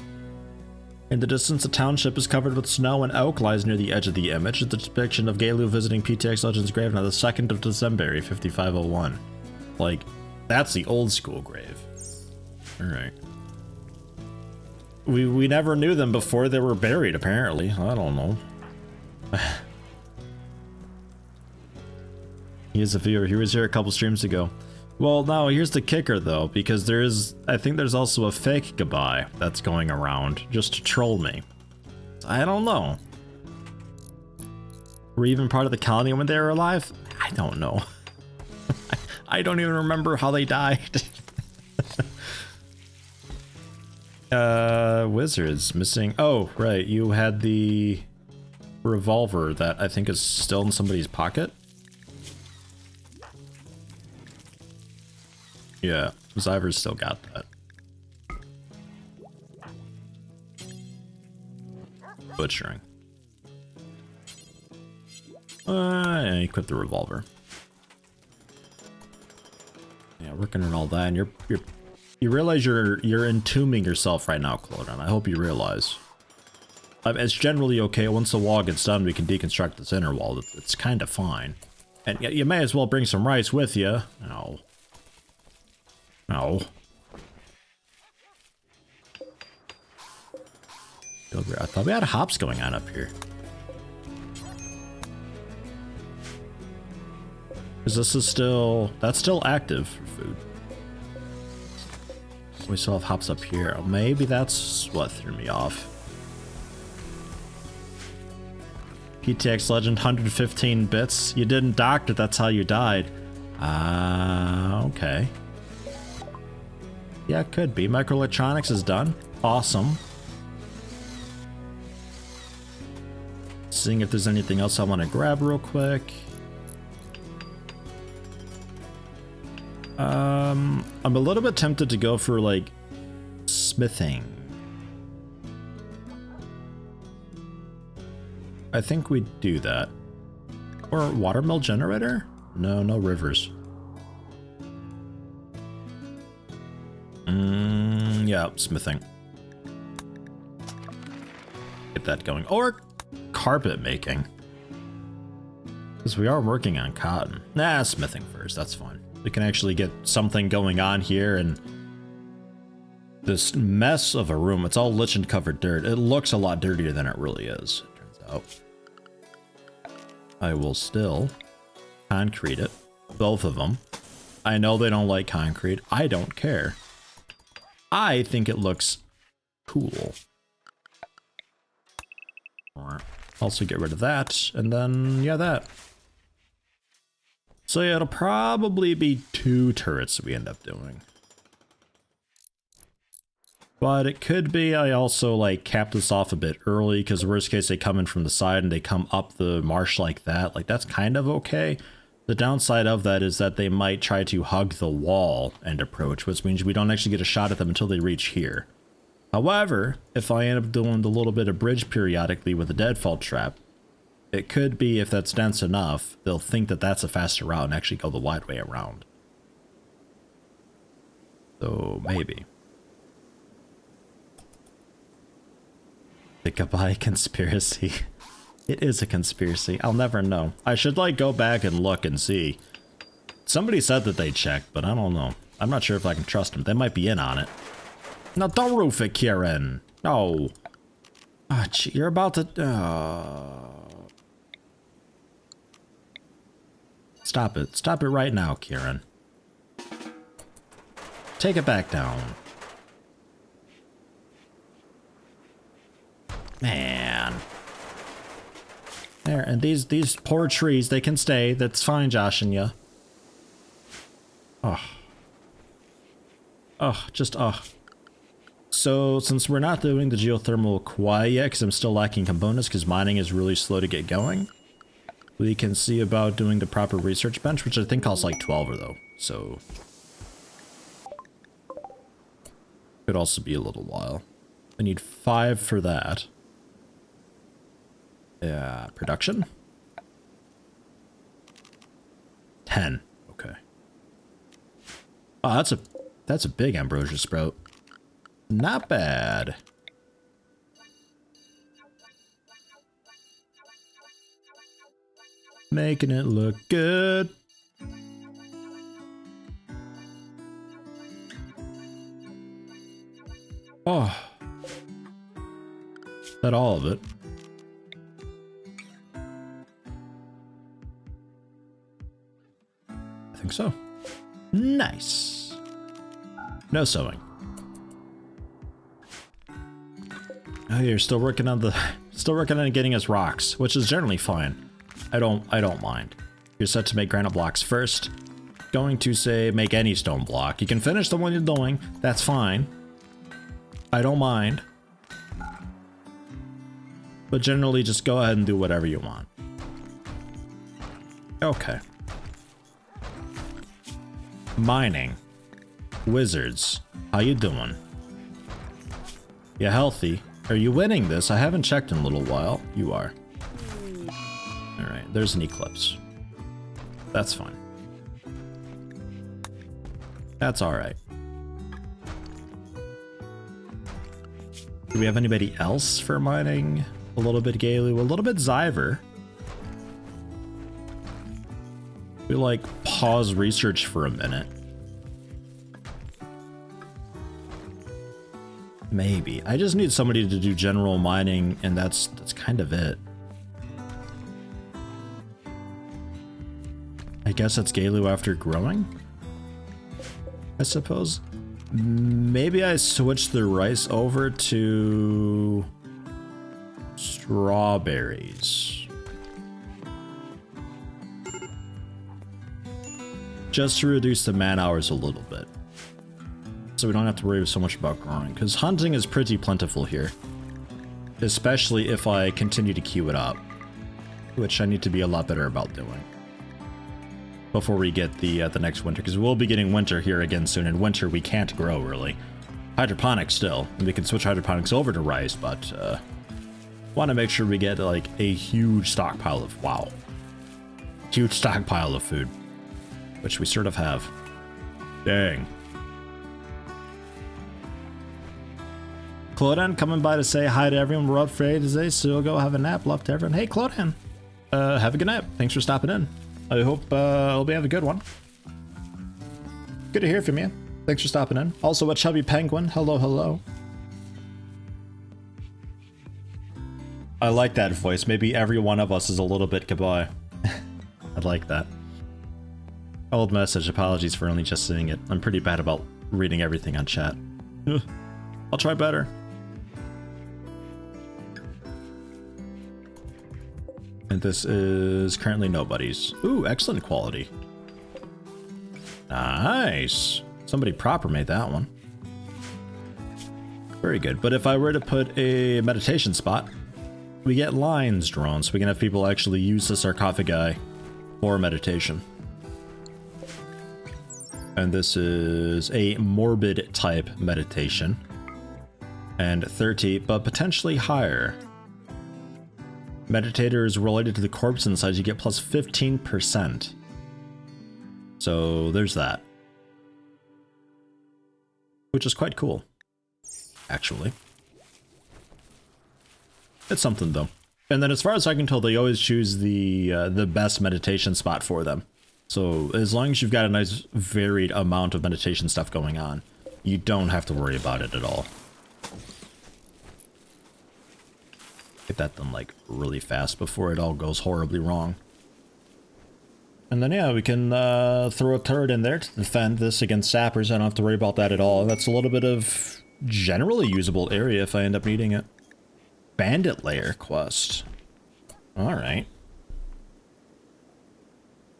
In the distance, a township is covered with snow and oak lies near the edge of the image. The depiction of Gaelu visiting PTX Legend's grave on the 2nd of December, 5501. Like, that's the old school grave. Alright. We never knew them before they were buried, apparently. I don't know. He is a viewer. He was here a couple streams ago. Well, no, here's the kicker, though, because I think there's also a fake goodbye that's going around just to troll me. I don't know. Were you even part of the colony when they were alive? I don't know. I don't even remember how they died. Wizards missing. Oh, right. You had the revolver that I think is still in somebody's pocket. Yeah, Zyver's still got that. Butchering. Yeah, equip the revolver. Yeah, working on all that, and you realize you're entombing yourself right now, Clodon. I hope you realize. It's generally okay. Once the wall gets done, we can deconstruct this inner wall. It's kind of fine. And you may as well bring some rice with you. No. No. I thought we had hops going on up here. Because this is that's still active for food. We still have hops up here. Maybe that's what threw me off. PTX Legend, 115 bits. You didn't doctor, that's how you died. Okay. Yeah, it could be. Microelectronics is done. Awesome. Seeing if there's anything else I want to grab real quick. I'm a little bit tempted to go for, like, smithing. I think we do that. Or watermill generator? No, no rivers. Yeah, smithing. Get that going. Or carpet making. Because we are working on cotton. Nah, smithing first, that's fine. We can actually get something going on here, and this mess of a room, it's all lichen covered dirt. It looks a lot dirtier than it really is, it turns out. I will still concrete it, both of them. I know they don't like concrete. I don't care. I think it looks cool. Also get rid of that, and then, yeah, that. So yeah, it'll probably be 2 turrets we end up doing. But it could be I also, like, cap this off a bit early, because worst case they come in from the side and they come up the marsh like that. Like, that's kind of okay. The downside of that is that they might try to hug the wall and approach, which means we don't actually get a shot at them until they reach here. However, if I end up doing the little bit of bridge periodically with a deadfall trap, it could be, if that's dense enough, they'll think that that's a faster route and actually go the wide way around. So, maybe. The goodbye conspiracy. It is a conspiracy. I'll never know. I should, like, go back and look and see. Somebody said that they checked, but I don't know. I'm not sure if I can trust them. They might be in on it. No, don't roof it, Kieran. No. Oh, you're about to... Stop it. Stop it right now, Kieran. Take it back down. Man. There, and these poor trees, they can stay. That's fine, Josh and ya. Oh. Oh, just oh. So, since we're not doing the geothermal quite yet, because I'm still lacking components, because mining is really slow to get going, we can see about doing the proper research bench, which I think costs like 12 though, so... Could also be a little while. I need 5 for that. Yeah, production? 10. Okay. Oh, that's a big ambrosia sprout. Not bad. Making it look good. Oh. Is that all of it? I think so. Nice. No sewing. Oh, you're still working on getting us rocks, which is generally fine. I don't mind. You're set to make granite blocks first. Going to say make any stone block. You can finish the one you're doing. That's fine. I don't mind. But generally just go ahead and do whatever you want. Okay. Mining. Wizards. How you doing? You healthy? Are you winning this? I haven't checked in a little while. You are. Alright, there's an eclipse. That's fine. That's alright. Do we have anybody else for mining? A little bit Galu, a little bit Zyver. We like pause research for a minute. Maybe. I just need somebody to do general mining, and that's kind of it. I guess that's Galu after growing? I suppose. Maybe I switch the rice over to strawberries. Just to reduce the man hours a little bit. So we don't have to worry so much about growing, because hunting is pretty plentiful here. Especially if I continue to queue it up, which I need to be a lot better about doing. Before we get the next winter, because we'll be getting winter here again soon. In winter we can't grow really. Hydroponics still, and we can switch hydroponics over to rice, but want to make sure we get like a huge stockpile of huge stockpile of food, which we sort of have. Dang. Clodan coming by to say hi to everyone. We're up for today, so we'll go have a nap. Love to everyone. Hey Clodan, have a good nap. Thanks for stopping in. I hope we have a good one. Good to hear from you. Thanks for stopping in. Also, a chubby penguin. Hello, hello. I like that voice. Maybe every one of us is a little bit goodbye. I'd like that. Old message. Apologies for only just seeing it. I'm pretty bad about reading everything on chat. I'll try better. And this is currently nobody's. Ooh, excellent quality. Nice. Somebody proper made that one. Very good. But if I were to put a meditation spot, we get lines drawn, so we can have people actually use the sarcophagi for meditation. And this is a morbid type meditation. And 30, but potentially higher. Meditator is related to the corpse inside, you get plus 15%. So there's that. Which is quite cool, actually. It's something though. And then as far as I can tell, they always choose the best meditation spot for them. So as long as you've got a nice varied amount of meditation stuff going on, you don't have to worry about it at all. Get that done like really fast before it all goes horribly wrong. And then, yeah, we can throw a turret in there to defend this against sappers. I don't have to worry about that at all. That's a little bit of generally usable area if I end up needing it. Bandit Lair quest. Alright.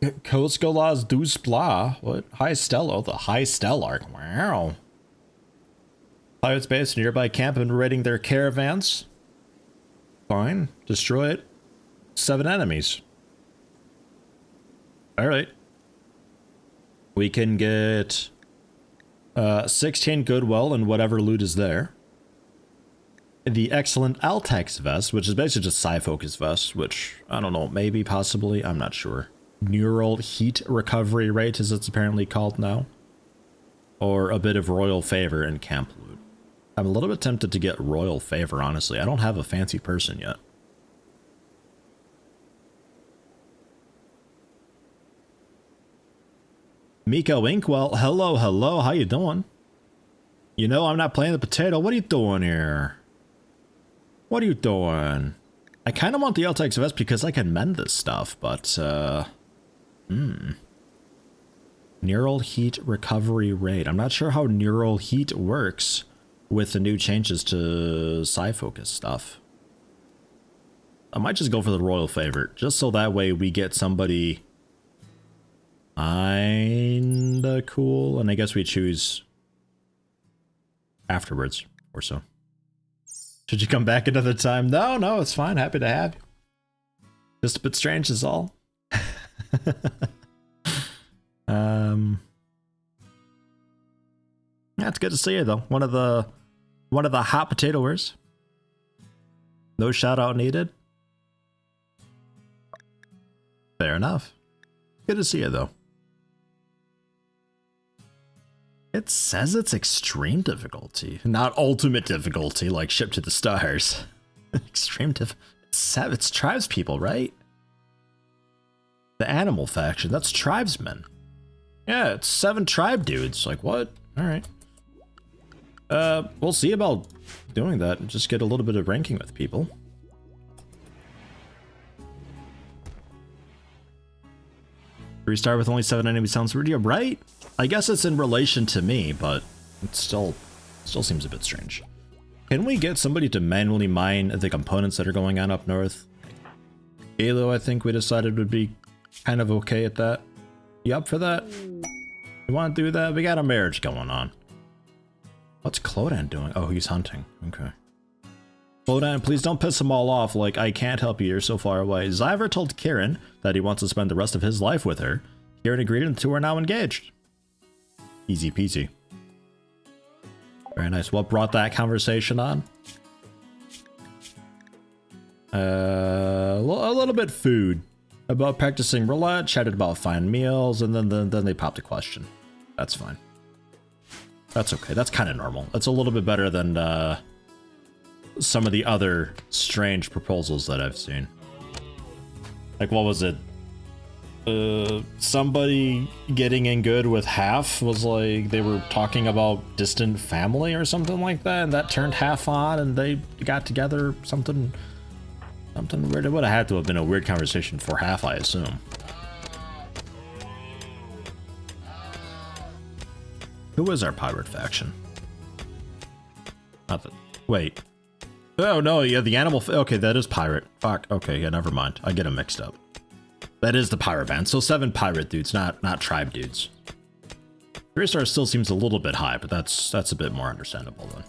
Koskolas du Spla. What? High Stello. The High Stellark. Wow. Pirates based in nearby camp and raiding their caravans. Fine. Destroy it. 7 enemies. Alright. We can get 16 goodwill and whatever loot is there. The excellent Altex vest, which is basically just Psi-Focus vest, which, I don't know, maybe, possibly, I'm not sure. Neural heat recovery rate, as it's apparently called now. Or a bit of royal favor and camp loot. I'm a little bit tempted to get royal favor, honestly. I don't have a fancy person yet. Miko Inkwell, hello, hello, how you doing? You know I'm not playing the potato, what are you doing here? What are you doing? I kind of want the Altex vest because I can mend this stuff, but, Neural heat recovery rate. I'm not sure how neural heat works with the new changes to Psi-Focus stuff. I might just go for the royal favor, just so that way we get somebody kinda cool, and I guess we choose afterwards or so. Should you come back another time? No, no, it's fine. Happy to have you. Just a bit strange is all. Yeah, it's good to see you though. One of the hot potatoers. No shout out needed. Fair enough. Good to see you though. It says it's extreme difficulty, not ultimate difficulty like ship to the stars. Extreme it's tribes people, right? The animal faction, that's tribesmen. Yeah, it's 7 tribe dudes. Like what? Alright. We'll see about doing that and just get a little bit of ranking with people. Restart with only 7 enemies sounds weird, right? I guess it's in relation to me, but it still seems a bit strange. Can we get somebody to manually mine the components that are going on up north? Halo, I think we decided would be kind of okay at that. You up for that? You want to do that? We got a marriage going on. What's Clodan doing? Oh, he's hunting. Okay. Clodan, please don't piss them all off like I can't help you, you're so far away. Zyver told Kieran that he wants to spend the rest of his life with her. Kieran agreed and the two are now engaged. Easy peasy. Very nice. What brought that conversation on? A little bit food. About practicing roulette, chatted about fine meals, and then they popped a question. That's fine. That's okay. That's kind of normal. It's a little bit better than some of the other strange proposals that I've seen. Like, what was it? Somebody getting in good with half was like they were talking about distant family or something like that, and that turned half on and they got together. Something weird. It would have had to have been a weird conversation for half, I assume. Who is our pirate faction? Not the... Wait. Oh, no, yeah, the animal... Okay, that is pirate. Fuck, okay, yeah, never mind. I get them mixed up. That is the pirate band. So 7 pirate dudes, not tribe dudes. 3-star still seems a little bit high, but that's a bit more understandable then.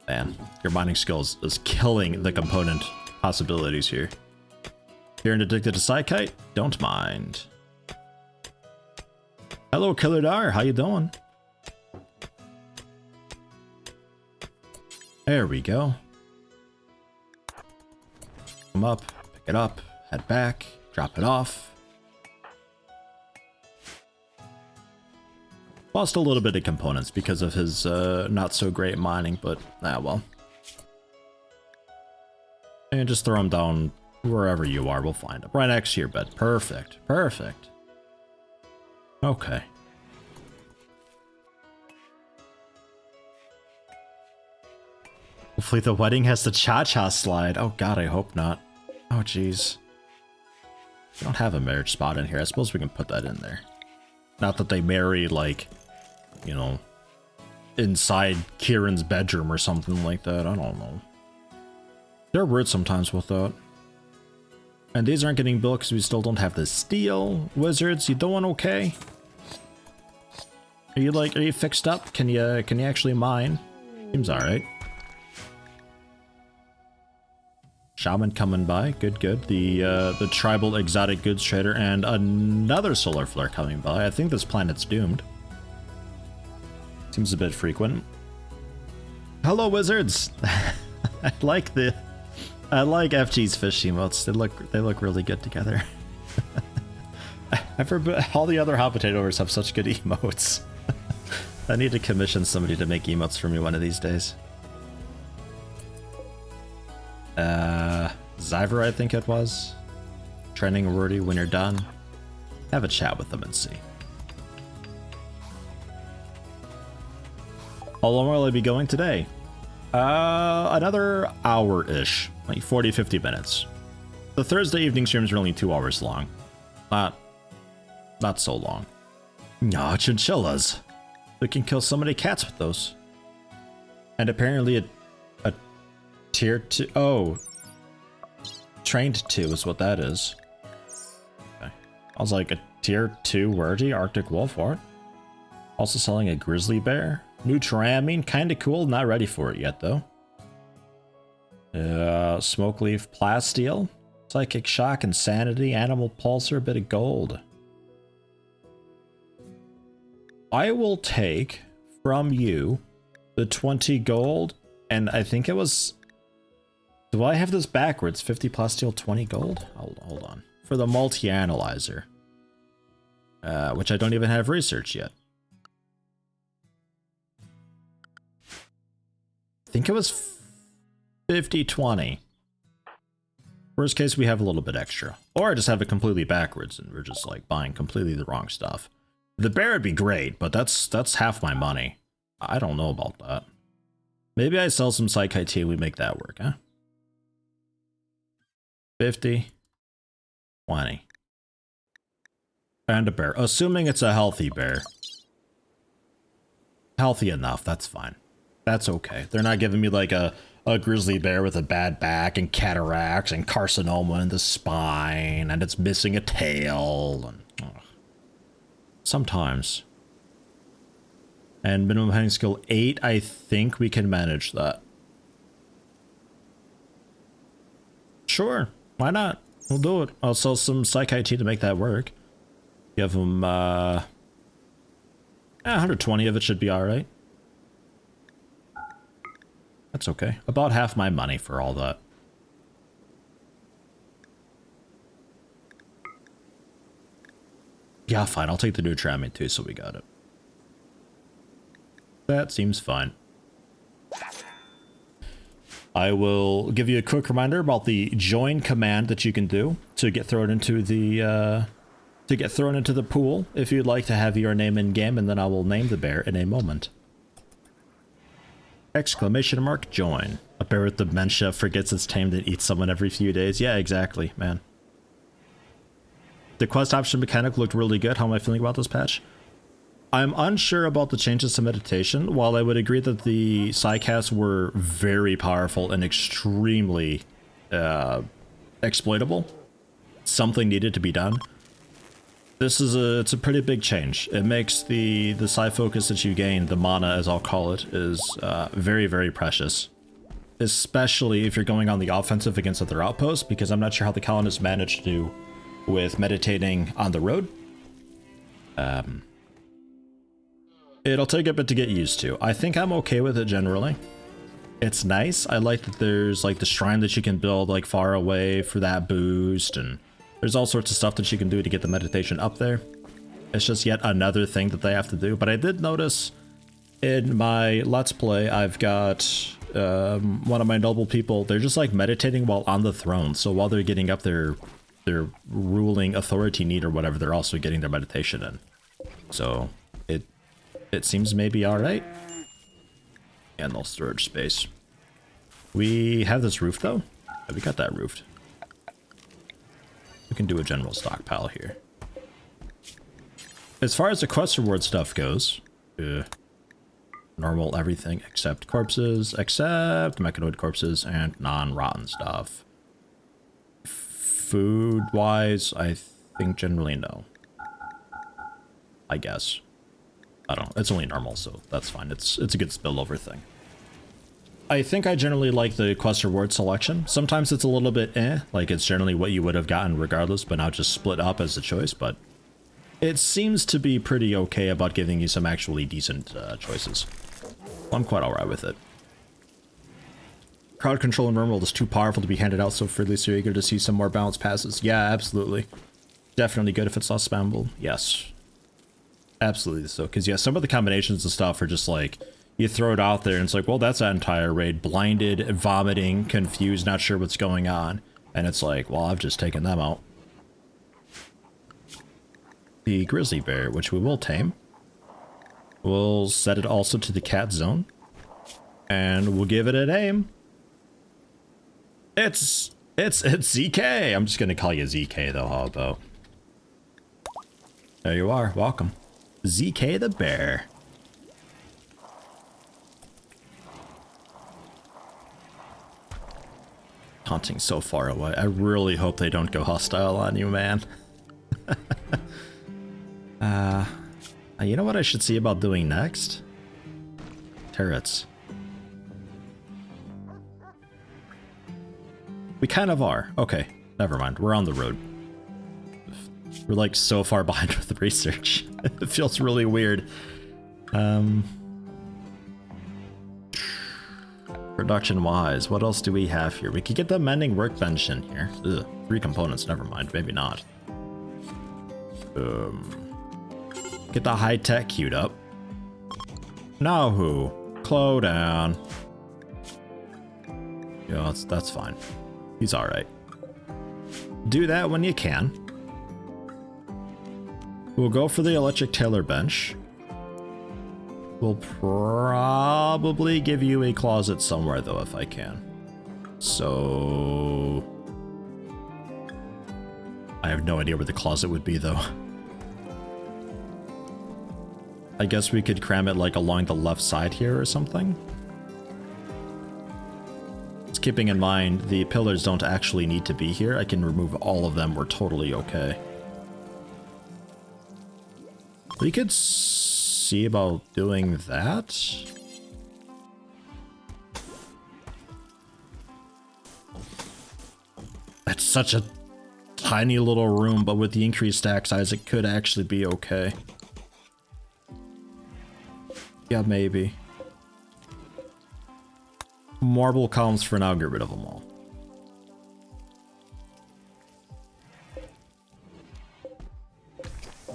Man, your mining skills is killing the component possibilities here. You're addicted to Psykite? Don't mind. Hello, Killer Dar. How you doing? There we go. Come up, pick it up, head back, drop it off. Lost a little bit of components because of his not so great mining, but well. And just throw them down wherever you are, we'll find them. Right next to your bed. Perfect, perfect. Okay. Hopefully the wedding has the cha-cha slide. Oh god, I hope not. Oh jeez. We don't have a marriage spot in here. I suppose we can put that in there. Not that they marry, like, you know, inside Kieran's bedroom or something like that. I don't know. They're weird sometimes with that. And these aren't getting built because we still don't have the steel. Wizards, you doing okay? Are you fixed up? Can you actually mine? Seems alright. Shaman coming by. Good, good. The tribal exotic goods trader and another solar flare coming by. I think this planet's doomed. Seems a bit frequent. Hello, wizards. I like FG's fish emotes. They look really good together. I've heard all the other hot potatoes have such good emotes. I need to commission somebody to make emotes for me one of these days. Zyver, I think it was. Training Wordy when you're done. Have a chat with them and see. How long will I be going today? Another hour-ish. Like 40-50 minutes. The Thursday evening streams are only 2 hours long. Not so long. Nah, chinchillas. We can kill so many cats with those. And apparently a tier 2. Oh. Trained 2 is what that is. Okay. I was like, a tier 2 wordy Arctic wolf art. Also selling a grizzly bear. Neutramine, kinda cool. Not ready for it yet though. Smoke leaf plasteel. Psychic shock, insanity, animal pulsar, a bit of gold. I will take from you the 20 gold, and I think it was... Do I have this backwards? 50 plasteel, 20 gold? Hold on. For the multi-analyzer. Which I don't even have research yet. I think it was 50-20. Worst case, we have a little bit extra. Or I just have it completely backwards, and we're just like buying completely the wrong stuff. The bear would be great, but that's half my money. I don't know about that. Maybe I sell some ClosetYeti and we make that work, huh? 50, 20. And a bear. Assuming it's a healthy bear. Healthy enough, that's fine. That's okay. They're not giving me like a grizzly bear with a bad back and cataracts and carcinoma in the spine and it's missing a tail. And, sometimes. And minimum hunting skill 8, I think we can manage that. Sure, why not? We'll do it. I'll sell some ClosetYeti to make that work. Give them, 120 of it should be alright. That's okay. About half my money for all that. Yeah, fine. I'll take the Neutramine too, so we got it. That seems fine. I will give you a quick reminder about the join command that you can do to get thrown into the pool if you'd like to have your name in game, and then I will name the bear in a moment. Exclamation mark join. A bear with dementia forgets it's tamed and eats someone every few days. Yeah, exactly, man. The quest option mechanic looked really good. How am I feeling about this patch? I'm unsure about the changes to meditation. While I would agree that the psycasts were very powerful and extremely exploitable, something needed to be done. It's a pretty big change. It makes the psi focus that you gain, the mana as I'll call it, is very, very precious. Especially if you're going on the offensive against other outposts, because I'm not sure how the colonists managed to do with meditating on the road. It'll take a bit to get used to. I think I'm okay with it generally. It's nice. I like that there's like the shrine that you can build like far away for that boost, and there's all sorts of stuff that you can do to get the meditation up there. It's just yet another thing that they have to do. But I did notice in my Let's Play, I've got one of my noble people, they're just like meditating while on the throne. So while they're getting up their ruling authority need or whatever, they're also getting their meditation in. So it seems maybe alright. And no storage space. We have this roof though. Yeah, we got that roofed. We can do a general stockpile here. As far as the quest reward stuff goes, normal everything except corpses, except mechanoid corpses and non-rotten stuff. Food-wise, I think generally no. I guess. I don't know. It's only normal, so that's fine. It's a good spillover thing. I think I generally like the quest reward selection. Sometimes it's a little bit like it's generally what you would have gotten regardless, but now just split up as a choice, but it seems to be pretty okay about giving you some actually decent choices. I'm quite alright with it. Crowd control in RimWorld is too powerful to be handed out so freely, so you're eager to see some more balanced passes. Yeah, absolutely. Definitely good if it's not spammable. Yes. Absolutely so. Because, yeah, some of the combinations and stuff are just like, you throw it out there and it's like, well, that's that entire raid. Blinded, vomiting, confused, not sure what's going on. And it's like, well, I've just taken them out. The grizzly bear, which we will tame. We'll set it also to the cat zone. And we'll give it a name. It's ZK. I'm just going to call you ZK though, how about? There you are. Welcome. ZK the bear. Hunting so far away. I really hope they don't go hostile on you, man. You know what I should see about doing next? Turrets. We kind of are. Okay, never mind. We're on the road. We're like so far behind with research. It feels really weird. Production wise, what else do we have here? We could get the mending workbench in here. Ugh, 3 components, never mind, maybe not. Get the high tech queued up. Now who? Clo down. Yeah, that's fine. He's alright. Do that when you can. We'll go for the electric tailor bench. We'll probably give you a closet somewhere though if I can. So I have no idea where the closet would be though. I guess we could cram it like along the left side here or something. Just keeping in mind the pillars don't actually need to be here. I can remove all of them. We're totally okay. We could see about doing that. That's such a tiny little room, but with the increased stack size, it could actually be okay. Yeah, maybe. Marble columns for now, get rid of them all.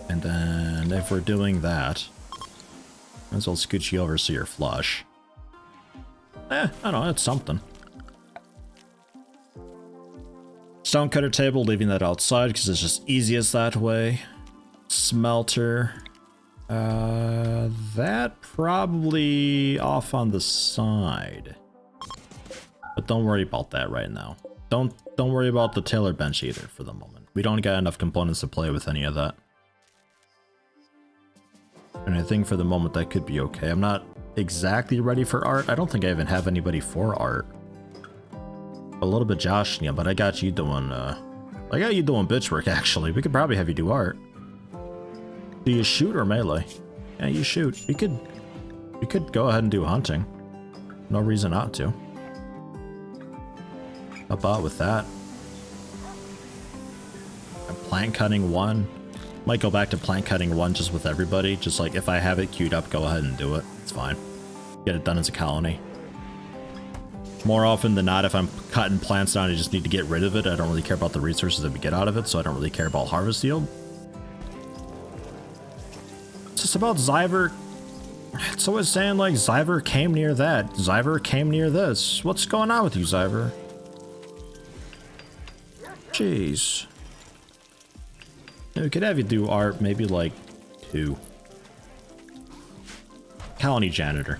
And then if we're doing that, might as well scooch you over so you're flush. I don't know, it's something. Stonecutter table, leaving that outside because it's just easiest that way. Smelter. That probably off on the side. But don't worry about that right now. Don't worry about the tailor bench either for the moment. We don't got enough components to play with any of that. And I think for the moment that could be okay. I'm not exactly ready for art. I don't think I even have anybody for art. A little bit Josh, yeah, but I got you doing bitch work actually. We could probably have you do art. Do you shoot or melee? Yeah, you shoot. You could go ahead and do hunting. No reason not to. How about with that? Plant cutting 1. Might go back to plant cutting 1 just with everybody. Just like if I have it queued up, go ahead and do it. It's fine. Get it done as a colony. More often than not, if I'm cutting plants down, I just need to get rid of it. I don't really care about the resources that we get out of it, so I don't really care about harvest yield. It's just about Zyver. It's always saying like Zyver came near that. Zyver came near this. What's going on with you, Zyver? Jeez. We could have you do art, maybe like 2. Colony janitor.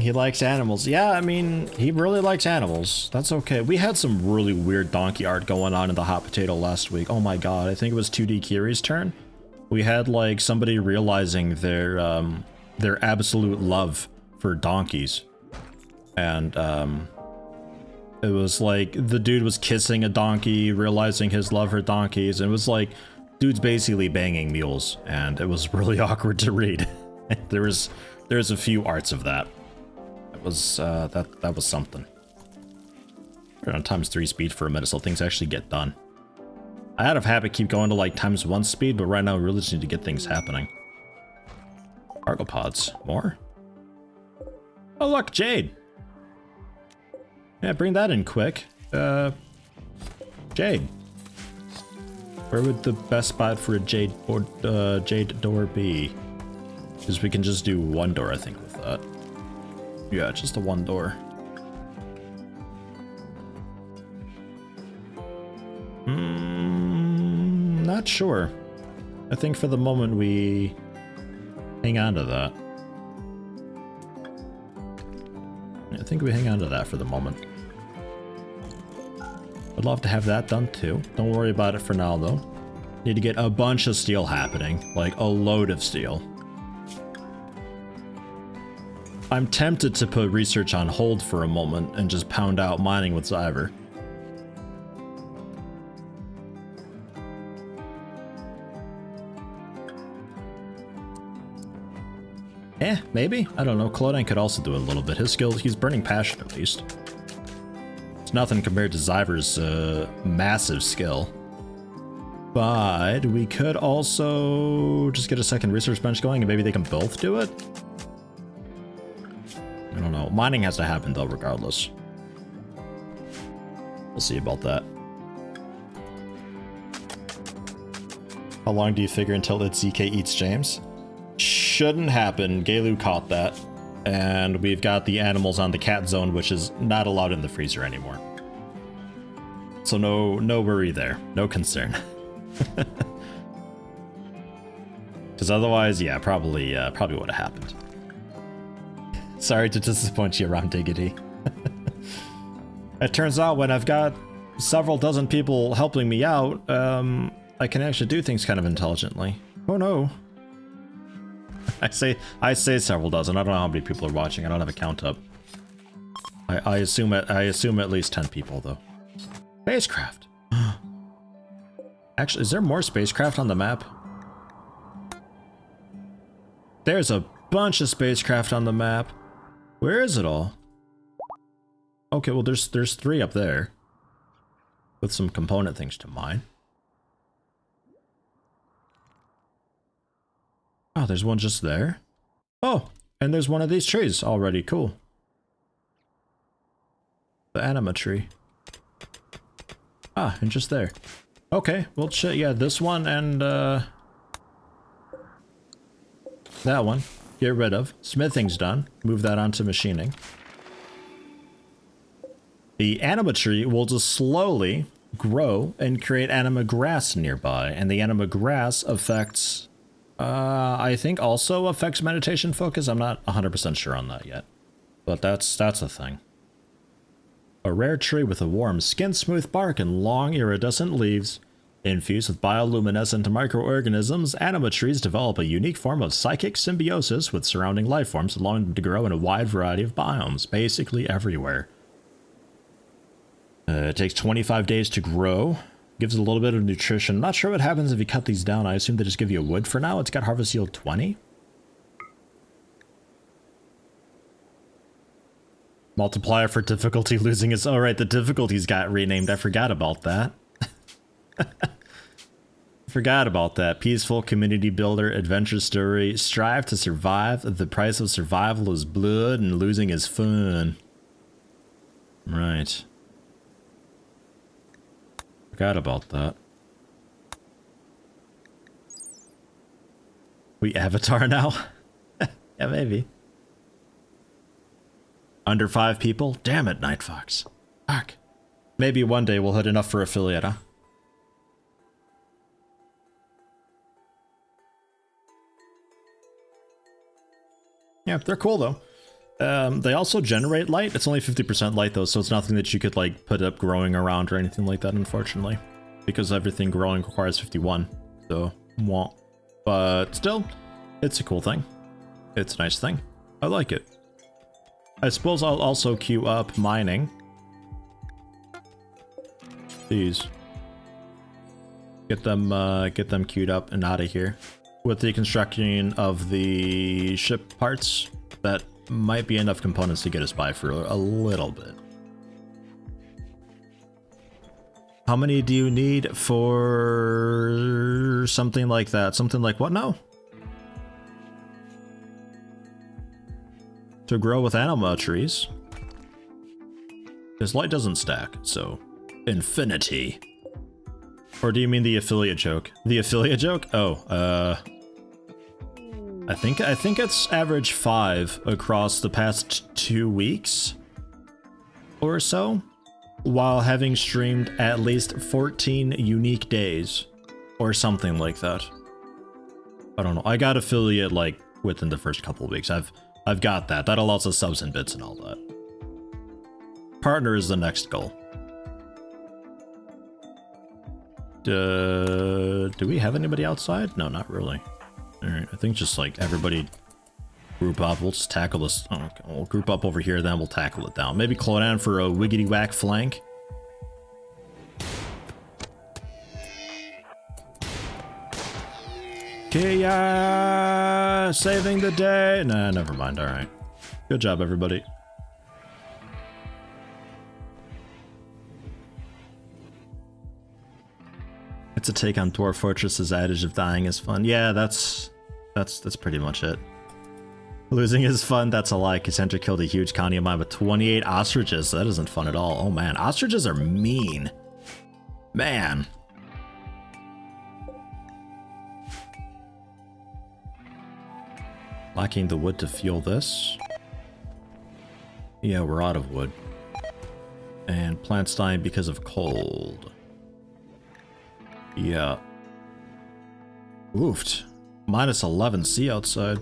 He likes animals. Yeah, I mean, he really likes animals. That's okay. We had some really weird donkey art going on in the hot potato last week. Oh my god, I think it was 2D Kiri's turn. We had like somebody realizing their absolute love for donkeys. And it was like the dude was kissing a donkey, realizing his love for donkeys, and it was like dude's basically banging mules, and it was really awkward to read. There's a few arts of that. It was that was something. We're on ×3 speed for a minute, so things actually get done. I had a habit keep going to like ×1 speed, but right now we really just need to get things happening. Cargo pods, more. Oh look, Jade. Yeah, bring that in quick. Jade. Where would the best spot for a jade door be? Because we can just do one door, I think, with that. Yeah, just the one door. Not sure. I think for the moment we hang on to that. I think we hang on to that for the moment. I'd love to have that done too. Don't worry about it for now though. Need to get a bunch of steel happening, like a load of steel. I'm tempted to put research on hold for a moment and just pound out mining with Zyver. Maybe? I don't know. Clothing could also do a little bit. His skill, he's burning passion at least. It's nothing compared to Zyver's massive skill. But we could also just get a second research bench going and maybe they can both do it? I don't know. Mining has to happen though, regardless. We'll see about that. How long do you figure until ZK eats James? Shouldn't happen. Galu caught that. And we've got the animals on the cat zone, which is not allowed in the freezer anymore. So no worry there. No concern. Because otherwise, yeah, probably would have happened. Sorry to disappoint you, Ram Diggity. It turns out when I've got several dozen people helping me out, I can actually do things kind of intelligently. Oh no. I say several dozen. I don't know how many people are watching. I don't have a count up. I assume at least 10 people though. Spacecraft. Actually, is there more spacecraft on the map? There's a bunch of spacecraft on the map. Where is it all? Okay, well there's 3 up there. With some component things to mine. Oh, there's one just there. Oh, and there's one of these trees already. Cool. The Anima Tree. Ah, and just there. Okay, well, shit, yeah, this one and, that one. Get rid of. Smithing's done. Move that onto machining. The Anima Tree will just slowly grow and create anima grass nearby, and the anima grass affects... I think also affects meditation focus. I'm not 100% sure on that yet. But that's a thing. A rare tree with a warm, skin-smooth bark and long, iridescent leaves. Infused with bioluminescent microorganisms, anima trees develop a unique form of psychic symbiosis with surrounding life forms, allowing them to grow in a wide variety of biomes, basically everywhere. It takes 25 days to grow. Gives a little bit of nutrition. Not sure what happens if you cut these down. I assume they just give you wood for now. It's got harvest yield 20. Multiplier for difficulty losing its... Oh, right, the difficulties got renamed. I forgot about that. Forgot about that. Peaceful community builder, adventure story. Strive to survive. The price of survival is blood and losing is fun. Right. Forgot about that. We Avatar now? Yeah, maybe. Under 5 people? Damn it, Night Fox. Fuck. Maybe one day we'll hit enough for affiliate, huh? Yeah, they're cool though. They also generate light. It's only 50% light though, so it's nothing that you could like put up growing around or anything like that, unfortunately. Because everything growing requires 51, so won't. But still, it's a cool thing. It's a nice thing. I like it. I suppose I'll also queue up mining. These. Get them queued up and out of here. With the construction of the ship parts, that might be enough components to get us by for a little bit. How many do you need for something like that? Something like what now? To grow with anima trees. Because light doesn't stack, so infinity. Or do you mean the affiliate joke? The affiliate joke? Oh, I think it's average 5 across the past 2 weeks or so, while having streamed at least 14 unique days or something like that. I don't know. I got affiliate like within the first couple of weeks. I've got that. That allows us subs and bits and all that. Partner is the next goal. Do we have anybody outside? No, not really. Alright, I think just like everybody group up. We'll just tackle this. Oh, okay. We'll group up over here, then we'll tackle it down. Maybe Clodan for a wiggity whack flank. Kia saving the day. Nah, never mind. Alright. Good job, everybody. It's a take on Dwarf Fortress's adage of dying is fun. Yeah, that's pretty much it. Losing is fun, that's a lie. Cassandra killed a huge colony of mine with 28 ostriches. That isn't fun at all. Oh man, ostriches are mean. Man. Lacking the wood to fuel this. Yeah, we're out of wood. And plants dying because of cold. Yeah. Oofed. Minus 11 C outside.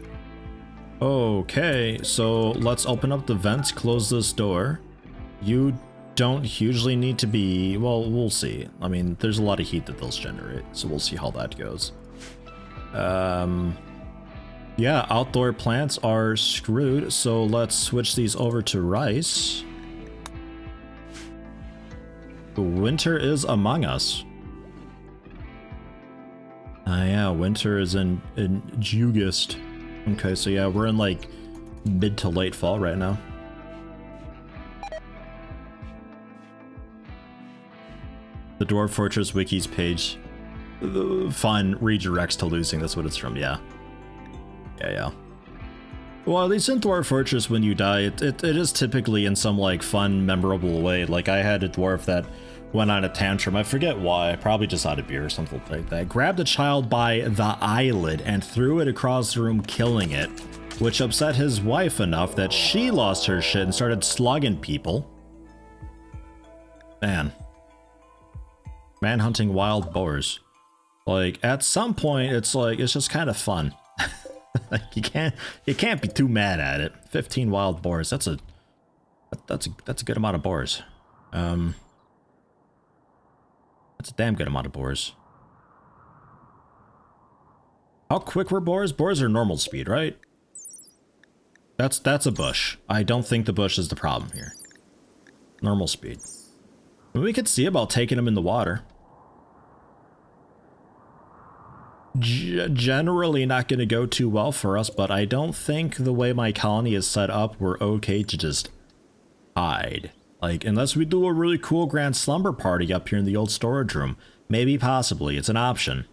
Okay, so let's open up the vents, close this door. You don't hugely need to be... Well, we'll see. I mean, there's a lot of heat that those generate, so we'll see how that goes. Yeah, outdoor plants are screwed, so let's switch these over to rice. Winter is among us. Yeah, winter is in August. Okay, so yeah, we're in like mid to late fall right now. The Dwarf Fortress Wiki's page. Fun redirects to losing, that's what it's from, yeah. Yeah. Well, at least in Dwarf Fortress, when you die, it is typically in some like fun, memorable way. Like I had a dwarf that went on a tantrum. I forget why. Probably just out of beer or something like that. Grabbed a child by the eyelid and threw it across the room, killing it, which upset his wife enough that she lost her shit and started slugging people. Man. Manhunting wild boars. Like, at some point, it's like, it's just kind of fun. Like, you can't be too mad at it. 15 wild boars. That's a good amount of boars. That's a damn good amount of boars. How quick were boars? Boars are normal speed, right? That's a bush. I don't think the bush is the problem here. Normal speed. We could see about taking them in the water. Generally not going to go too well for us, but I don't think the way my colony is set up, we're okay to just hide. Like, unless we do a really cool grand slumber party up here in the old storage room. Maybe, possibly. It's an option.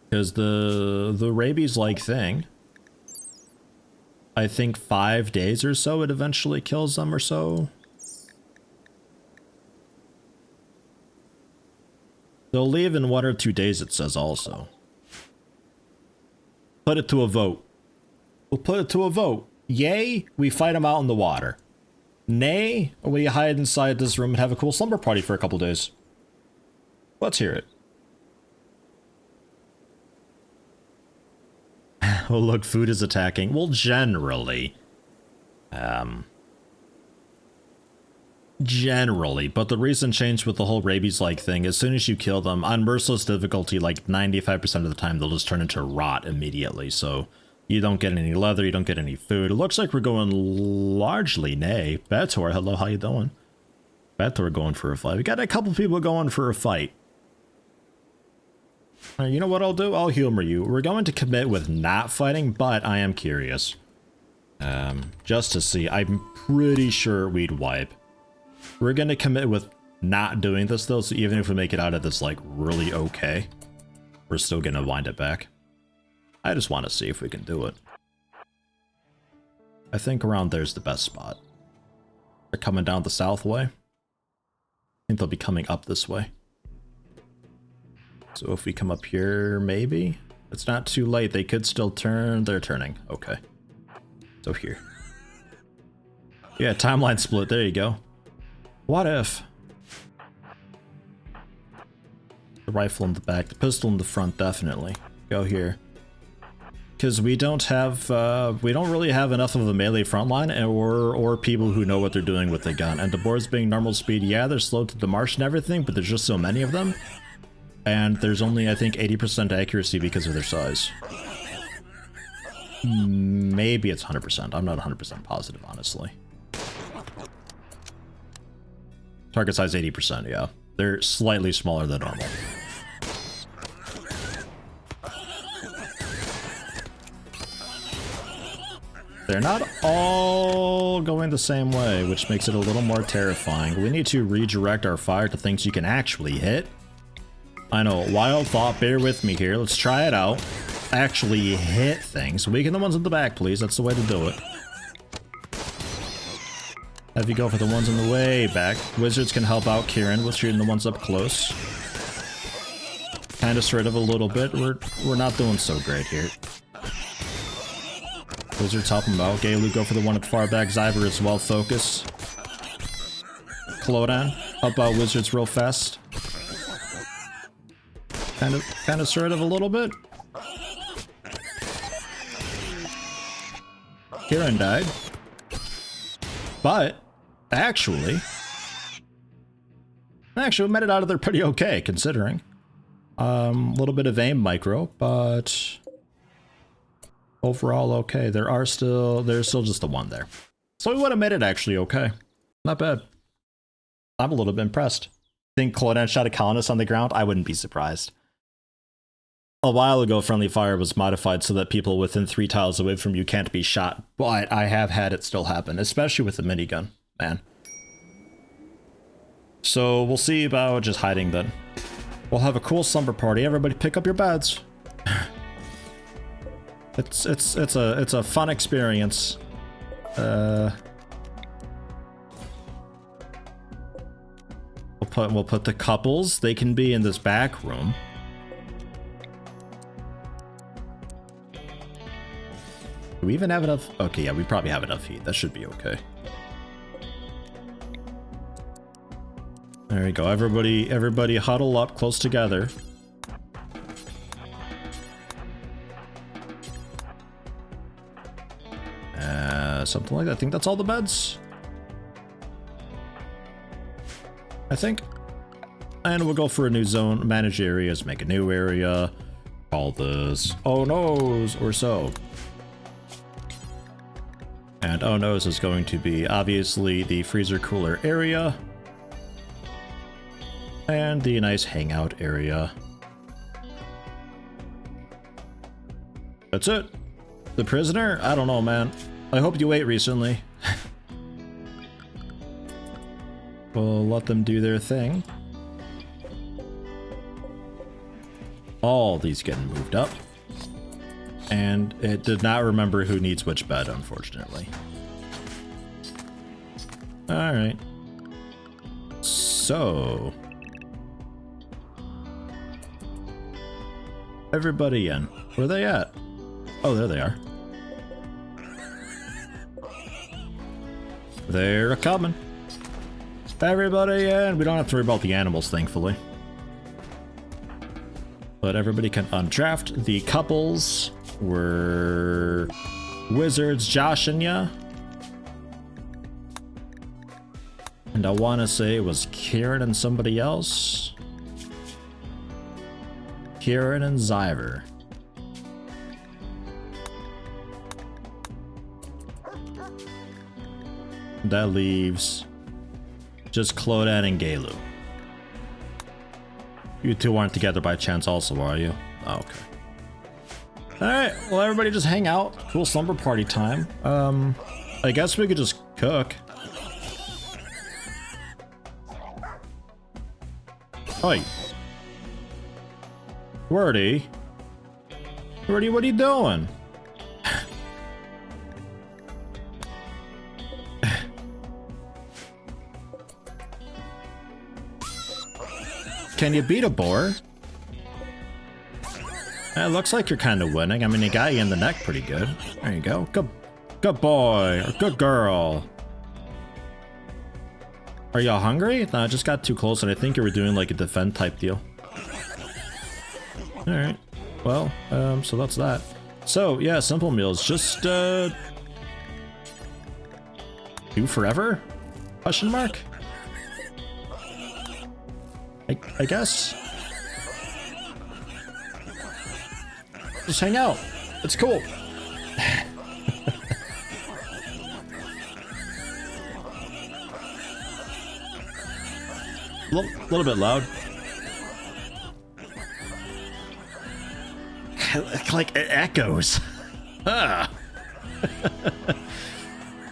Because the rabies-like thing, I think 5 days or so it eventually kills them or so. They'll leave in 1 or 2 days, it says also. Put it to a vote. We'll put it to a vote. Yay, we fight them out in the water. Nay, we hide inside this room and have a cool slumber party for a couple days. Let's hear it. Oh, look, food is attacking. Well, generally. Generally, but the recent change with the whole rabies-like thing, as soon as you kill them, on Merciless difficulty, like 95% of the time, they'll just turn into rot immediately, so you don't get any leather, you don't get any food. It looks like we're going largely nay. Betor, hello, how you doing? Betor going for a fight. We got a couple people going for a fight. You know what I'll do? I'll humor you. We're going to commit with not fighting, but I am curious. Just to see. I'm pretty sure we'd wipe. We're going to commit with not doing this, though, so even if we make it out of this, like, really okay, we're still going to wind it back. I just want to see if we can do it. I think around there's the best spot. They're coming down the south way. I think they'll be coming up this way. So if we come up here, maybe? It's not too late. They could still turn. They're turning. Okay. So here. Yeah, timeline split. There you go. What if? The rifle in the back, the pistol in the front, definitely. Go here. Because we don't really have enough of a melee frontline or people who know what they're doing with the gun. And the boards being normal speed, yeah, they're slow to the march and everything, but there's just so many of them. And there's only, I think, 80% accuracy because of their size. Maybe it's 100%. I'm not 100% positive, honestly. Target size 80%, yeah. They're slightly smaller than normal. They're not all going the same way, which makes it a little more terrifying. We need to redirect our fire to things you can actually hit. I know, wild thought, bear with me here. Let's try it out. Actually hit things. Weaken the ones in the back, please. That's the way to do it. Have you go for the ones in the way back. Wizards can help out Kieran with shooting the ones up close. Kind of sort of a little bit. We're not doing so great here. Wizards help him out. Gaelu go for the one at far back. Zyber as well. Focus. Clodan help out Wizards real fast. Kind of sort of a little bit. Kieran died. But actually we made it out of there pretty okay, considering. A little bit of aim micro, but overall okay. There's still just the one there. So we would have made it actually okay. Not bad. I'm a little bit impressed. Think Clodan shot a colonist on the ground? I wouldn't be surprised. A while ago, friendly fire was modified so that people within 3 tiles away from you can't be shot, but I have had it still happen, especially with the minigun, man. So we'll see about just hiding then. We'll have a cool slumber party. Everybody pick up your beds. It's a fun experience. We'll put the couples. They can be in this back room. Do we even have enough? Okay, yeah, we probably have enough heat. That should be okay. There we go. Everybody huddle up close together. Something like that. I think that's all the beds. I think. And we'll go for a new zone. Manage areas. Make a new area. Call this Oh No's or so. And Oh No's is going to be obviously the freezer cooler area. And the nice hangout area. That's it. The prisoner? I don't know, man. I hope you ate recently. We'll let them do their thing. All these getting moved up. And it did not remember who needs which bed, unfortunately. Alright. So... everybody in. Where are they at? Oh, there they are. They're coming. Everybody in. We don't have to worry about the animals, thankfully. But everybody can undraft the couples We're wizards joshing ya. And I want to say it was Kieran and somebody else. Kieran and Zyver. That leaves just Clodan and Galu. You two aren't together by chance also, are you? Oh, okay. Alright, well everybody just hang out. Cool slumber party time. I guess we could just cook. Oi. Wordy. Wordy, what are you doing? Can you beat a boar? It looks like you're kind of winning. I mean, you got you in the neck pretty good. There you go. Good boy or good girl. Are y'all hungry? No, I just got too close and I think you were doing like a defend type deal. Alright. Well, so that's that. So, yeah, simple meals. Just, do forever? Question mark? I guess. Just hang out. It's cool. Little bit loud. Like it echoes. Ah.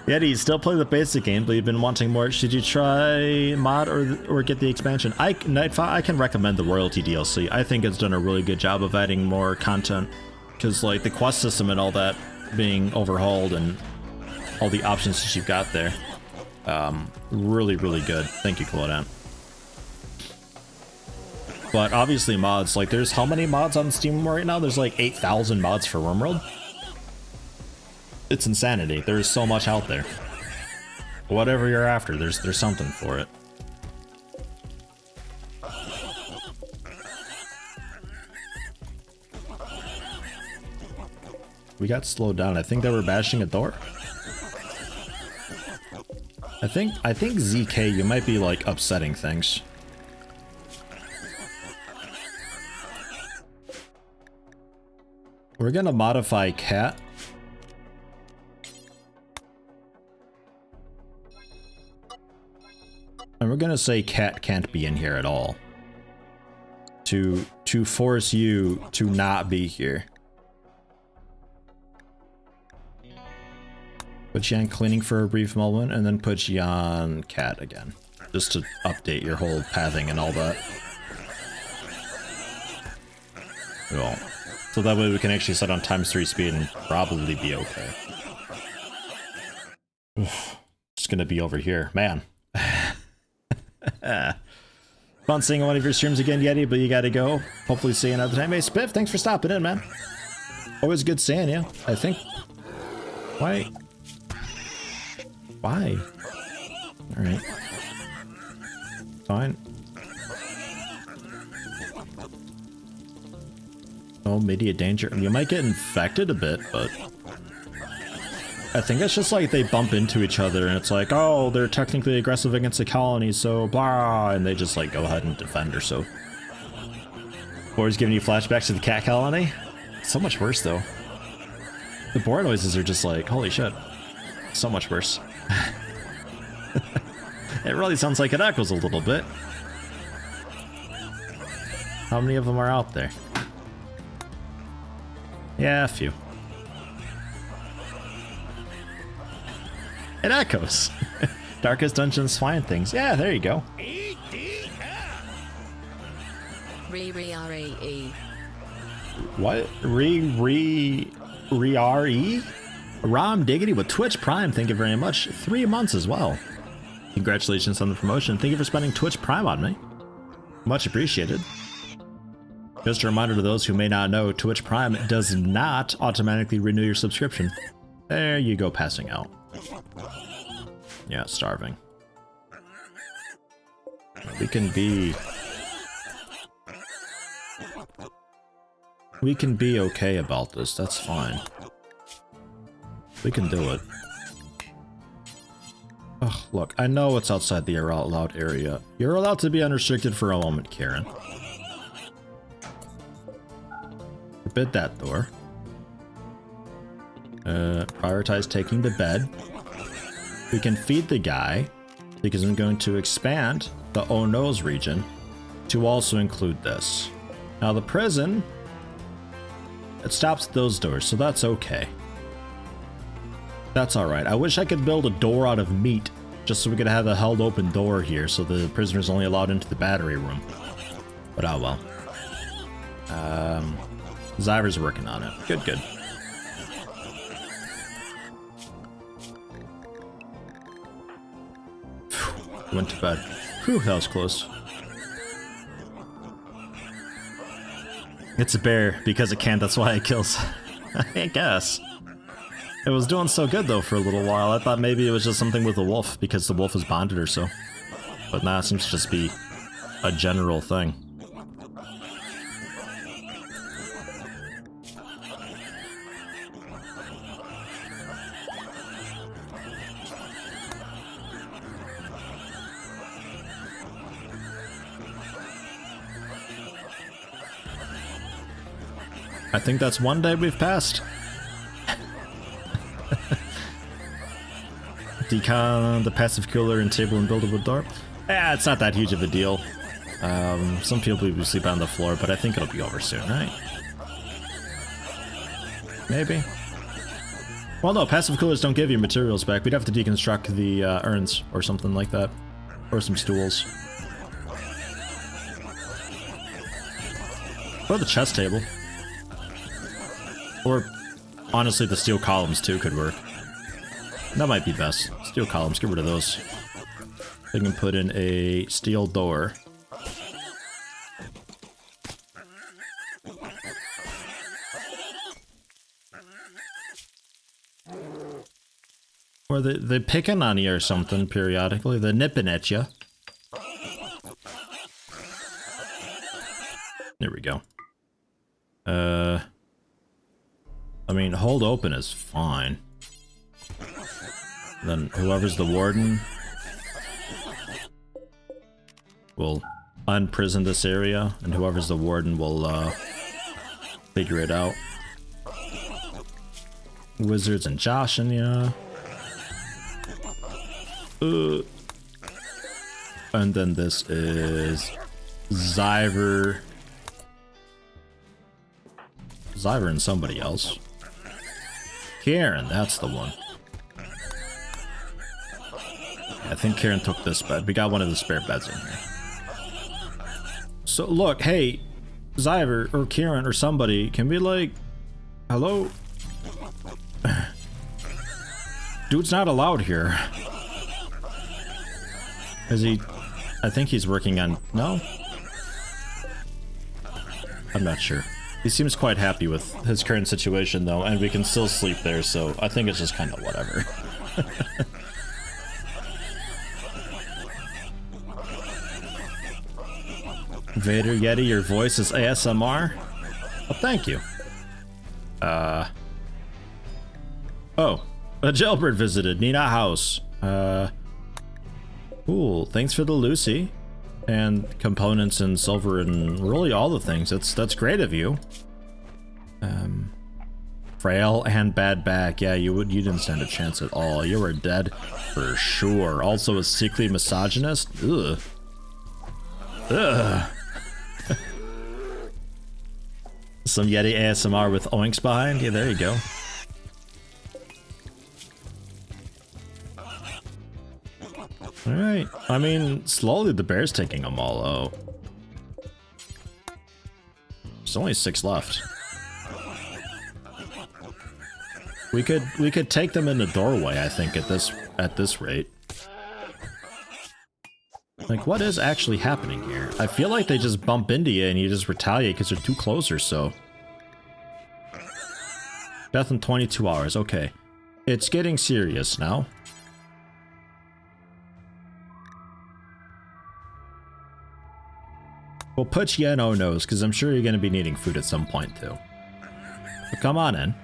Yeti, still play the basic game, but you've been wanting more. Should you try mod or get the expansion? I can recommend the royalty DLC. I think it's done a really good job of adding more content, because like the quest system and all that being overhauled and all the options that you've got there, really good. Thank you, Clodan. But obviously mods, like there's how many mods on Steam right now? There's like 8,000 mods for RimWorld. It's insanity. There's so much out there. Whatever you're after, there's something for it. We got slowed down. I think they were bashing a door. I think ZK, you might be like upsetting things. We're gonna modify cat. And we're gonna say cat can't be in here at all. To force you to not be here. Put you on cleaning for a brief moment and then put you on cat again. Just to update your whole pathing and all that. Cool. So that way we can actually set on ×3 speed and probably be okay. Just gonna be over here. Man. Fun seeing one of your streams again, Yeti, but you gotta go. Hopefully see you another time. Hey, Spiff, thanks for stopping in, man. Always good seeing you. I think... Why? Alright. Fine. Oh, immediate danger. You might get infected a bit, but... I think it's just like they bump into each other and it's like, oh, they're technically aggressive against the colony, so blah, and they just like go ahead and defend or so. Boar's giving you flashbacks to the cat colony? So much worse though. The boar noises are just like, holy shit. So much worse. It really sounds like it echoes a little bit. How many of them are out there? Yeah, a few. It echoes. Darkest dungeons find things. Yeah, there you go. Re-re-R-E-E. What? Re-R-E? Rom Diggity with Twitch Prime, thank you very much. 3 months as well. Congratulations on the promotion. Thank you for spending Twitch Prime on me. Much appreciated. Just a reminder to those who may not know, Twitch Prime does not automatically renew your subscription. There you go, passing out. Yeah, starving. We can be... We can be okay about this, that's fine. We can do it. Oh, look, I know it's outside the You're Out Loud area. You're allowed to be unrestricted for a moment, Karen. Forbid that door. Prioritize taking the bed. We can feed the guy, because I'm going to expand the Oh No's region to also include this. Now the prison, it stops at those doors, so that's okay. That's alright. I wish I could build a door out of meat, just so we could have a held open door here, so the prisoner's only allowed into the battery room. But oh well. Zyver's working on it. Good, good. Went to bed. Whew, that was close. It's a bear because it can't, that's why it kills. I guess. It was doing so good though for a little while. I thought maybe it was just something with the wolf because the wolf is bonded or so. But nah, it seems to just be a general thing. I think that's one day we've passed. Decon, the passive killer, and table and buildable door. Yeah, it's not that huge of a deal. Some people will sleep on the floor, but I think it'll be over soon, right? Maybe. Well, no, passive killers don't give you materials back. We'd have to deconstruct the urns or something like that. Or some stools. Or the chest table. Or, honestly, the steel columns, too, could work. That might be best. Steel columns, get rid of those. They can put in a steel door. Or they're picking on you or something periodically. They're nipping at you. There we go. I mean, hold open is fine. Then whoever's the warden will unprison this area, and whoever's the warden will figure it out. Wizards and Josh and ya. And then this is Zyver. Zyver and somebody else. Karen, that's the one. I think Karen took this bed. We got one of the spare beds in here. So look, hey, Zyver or Karen or somebody, can we like, hello? Dude's not allowed here. Is he? I think he's working on, no? I'm not sure. He seems quite happy with his current situation though, and we can still sleep there, so I think it's just kind of whatever. Vader Yeti, your voice is ASMR? Well, thank you. Oh, a jailbird visited Nina House. Cool, thanks for the Lucy. And components and silver and really all the things. That's great of you. Frail and bad back. Yeah, you didn't stand a chance at all. You were dead for sure. Also a sickly misogynist. Ugh. Ugh. Some Yeti ASMR with oinks behind. Yeah, there you go. Alright. I mean, slowly the bear's taking them all out. There's only 6 left. We could take them in the doorway, I think, at this rate. Like, what is actually happening here? I feel like they just bump into you and you just retaliate because they're too close or so. Death in 22 hours, okay. It's getting serious now. We'll put you in Oh No's, because I'm sure you're going to be needing food at some point, too. But come on in.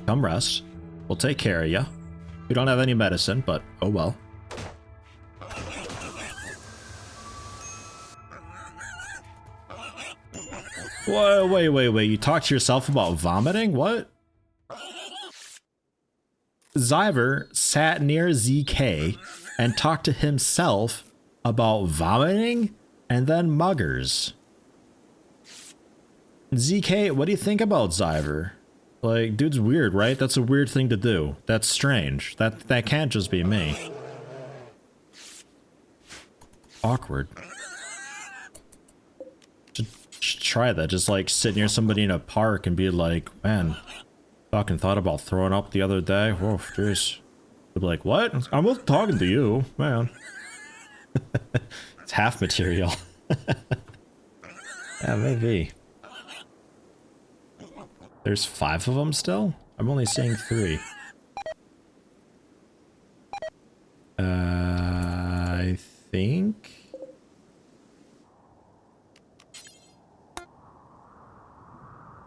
Come rest. We'll take care of you. We don't have any medicine, but oh well. Whoa, wait. You talked to yourself about vomiting? What? Zyver sat near ZK and talked to himself about vomiting and then muggers. ZK, what do you think about Zyver? Like, dude's weird, right? That's a weird thing to do. That's strange. That can't just be me. Awkward. Should try that. Just like sit near somebody in a park and be like, man, fucking thought about throwing up the other day. Whoa, jeez. They'll be like, what? I wasn't talking to you, man. It's half material. Yeah, maybe. There's 5 of them still? I'm only seeing 3. I think...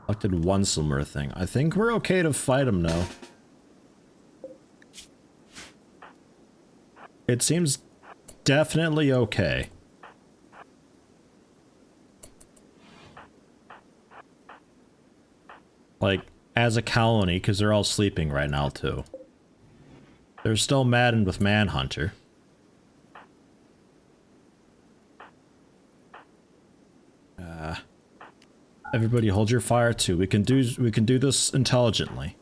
Collected 1 silver thing. I think we're okay to fight him now. It seems definitely okay. Like, as a colony, because they're all sleeping right now, too. They're still maddened with Manhunter. Everybody hold your fire, too. We can do this intelligently.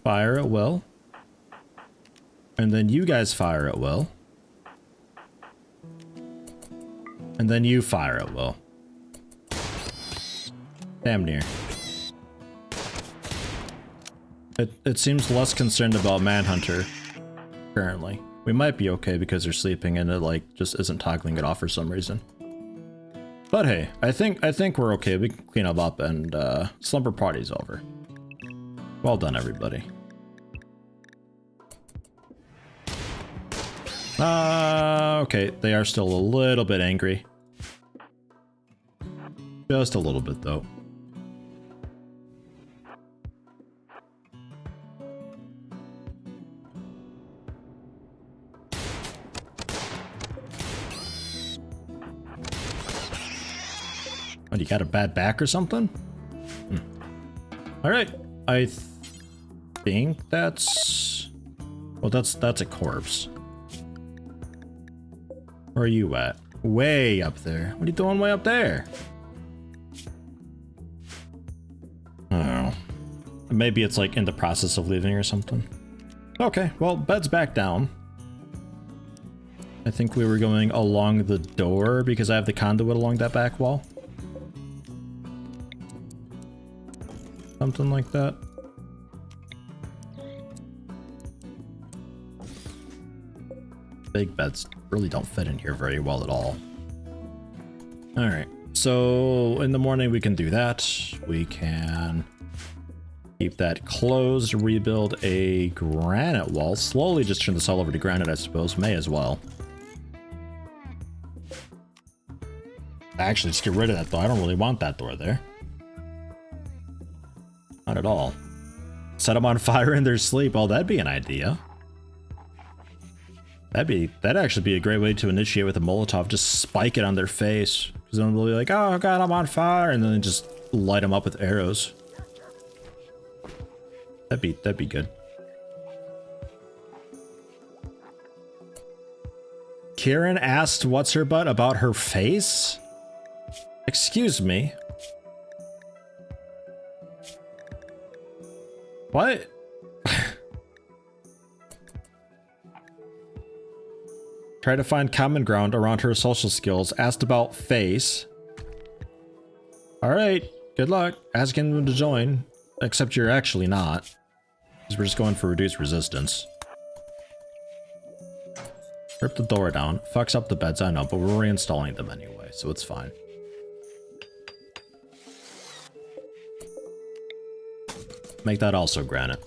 Fire at will. And then you guys fire at will. And then you fire at will. Damn near. It seems less concerned about Manhunter currently. We might be okay because they're sleeping and it like just isn't toggling it off for some reason. But hey, I think we're okay. We can clean up and slumber party's over. Well done, everybody. Okay, they are still a little bit angry. Just a little bit though. What, you got a bad back or something? Alright, I think that's... Well, that's a corpse. Where are you at? Way up there. What are you doing way up there? I don't know. Maybe it's like in the process of leaving or something. Okay, well, bed's back down. I think we were going along the door because I have the conduit along that back wall. Something like that. Big beds really don't fit in here very well at all. Alright, so in the morning we can do that. We can keep that closed, rebuild a granite wall. Slowly just turn this all over to granite, I suppose. May as well. Actually, just get rid of that though. I don't really want that door there. Not at all. Set them on fire in their sleep. Oh, that'd be an idea. That'd actually be a great way to initiate with a Molotov. Just spike it on their face. Because then they'll be like, oh god, I'm on fire. And then just light them up with arrows. That'd be good. Kieran asked what's her butt about her face? Excuse me. What? Try to find common ground around her social skills. Asked about face. Alright, good luck. Asking them to join. Except you're actually not. Because we're just going for reduced resistance. Rip the door down. Fucks up the beds, I know, but we're reinstalling them anyway, so it's fine. Make that also granite.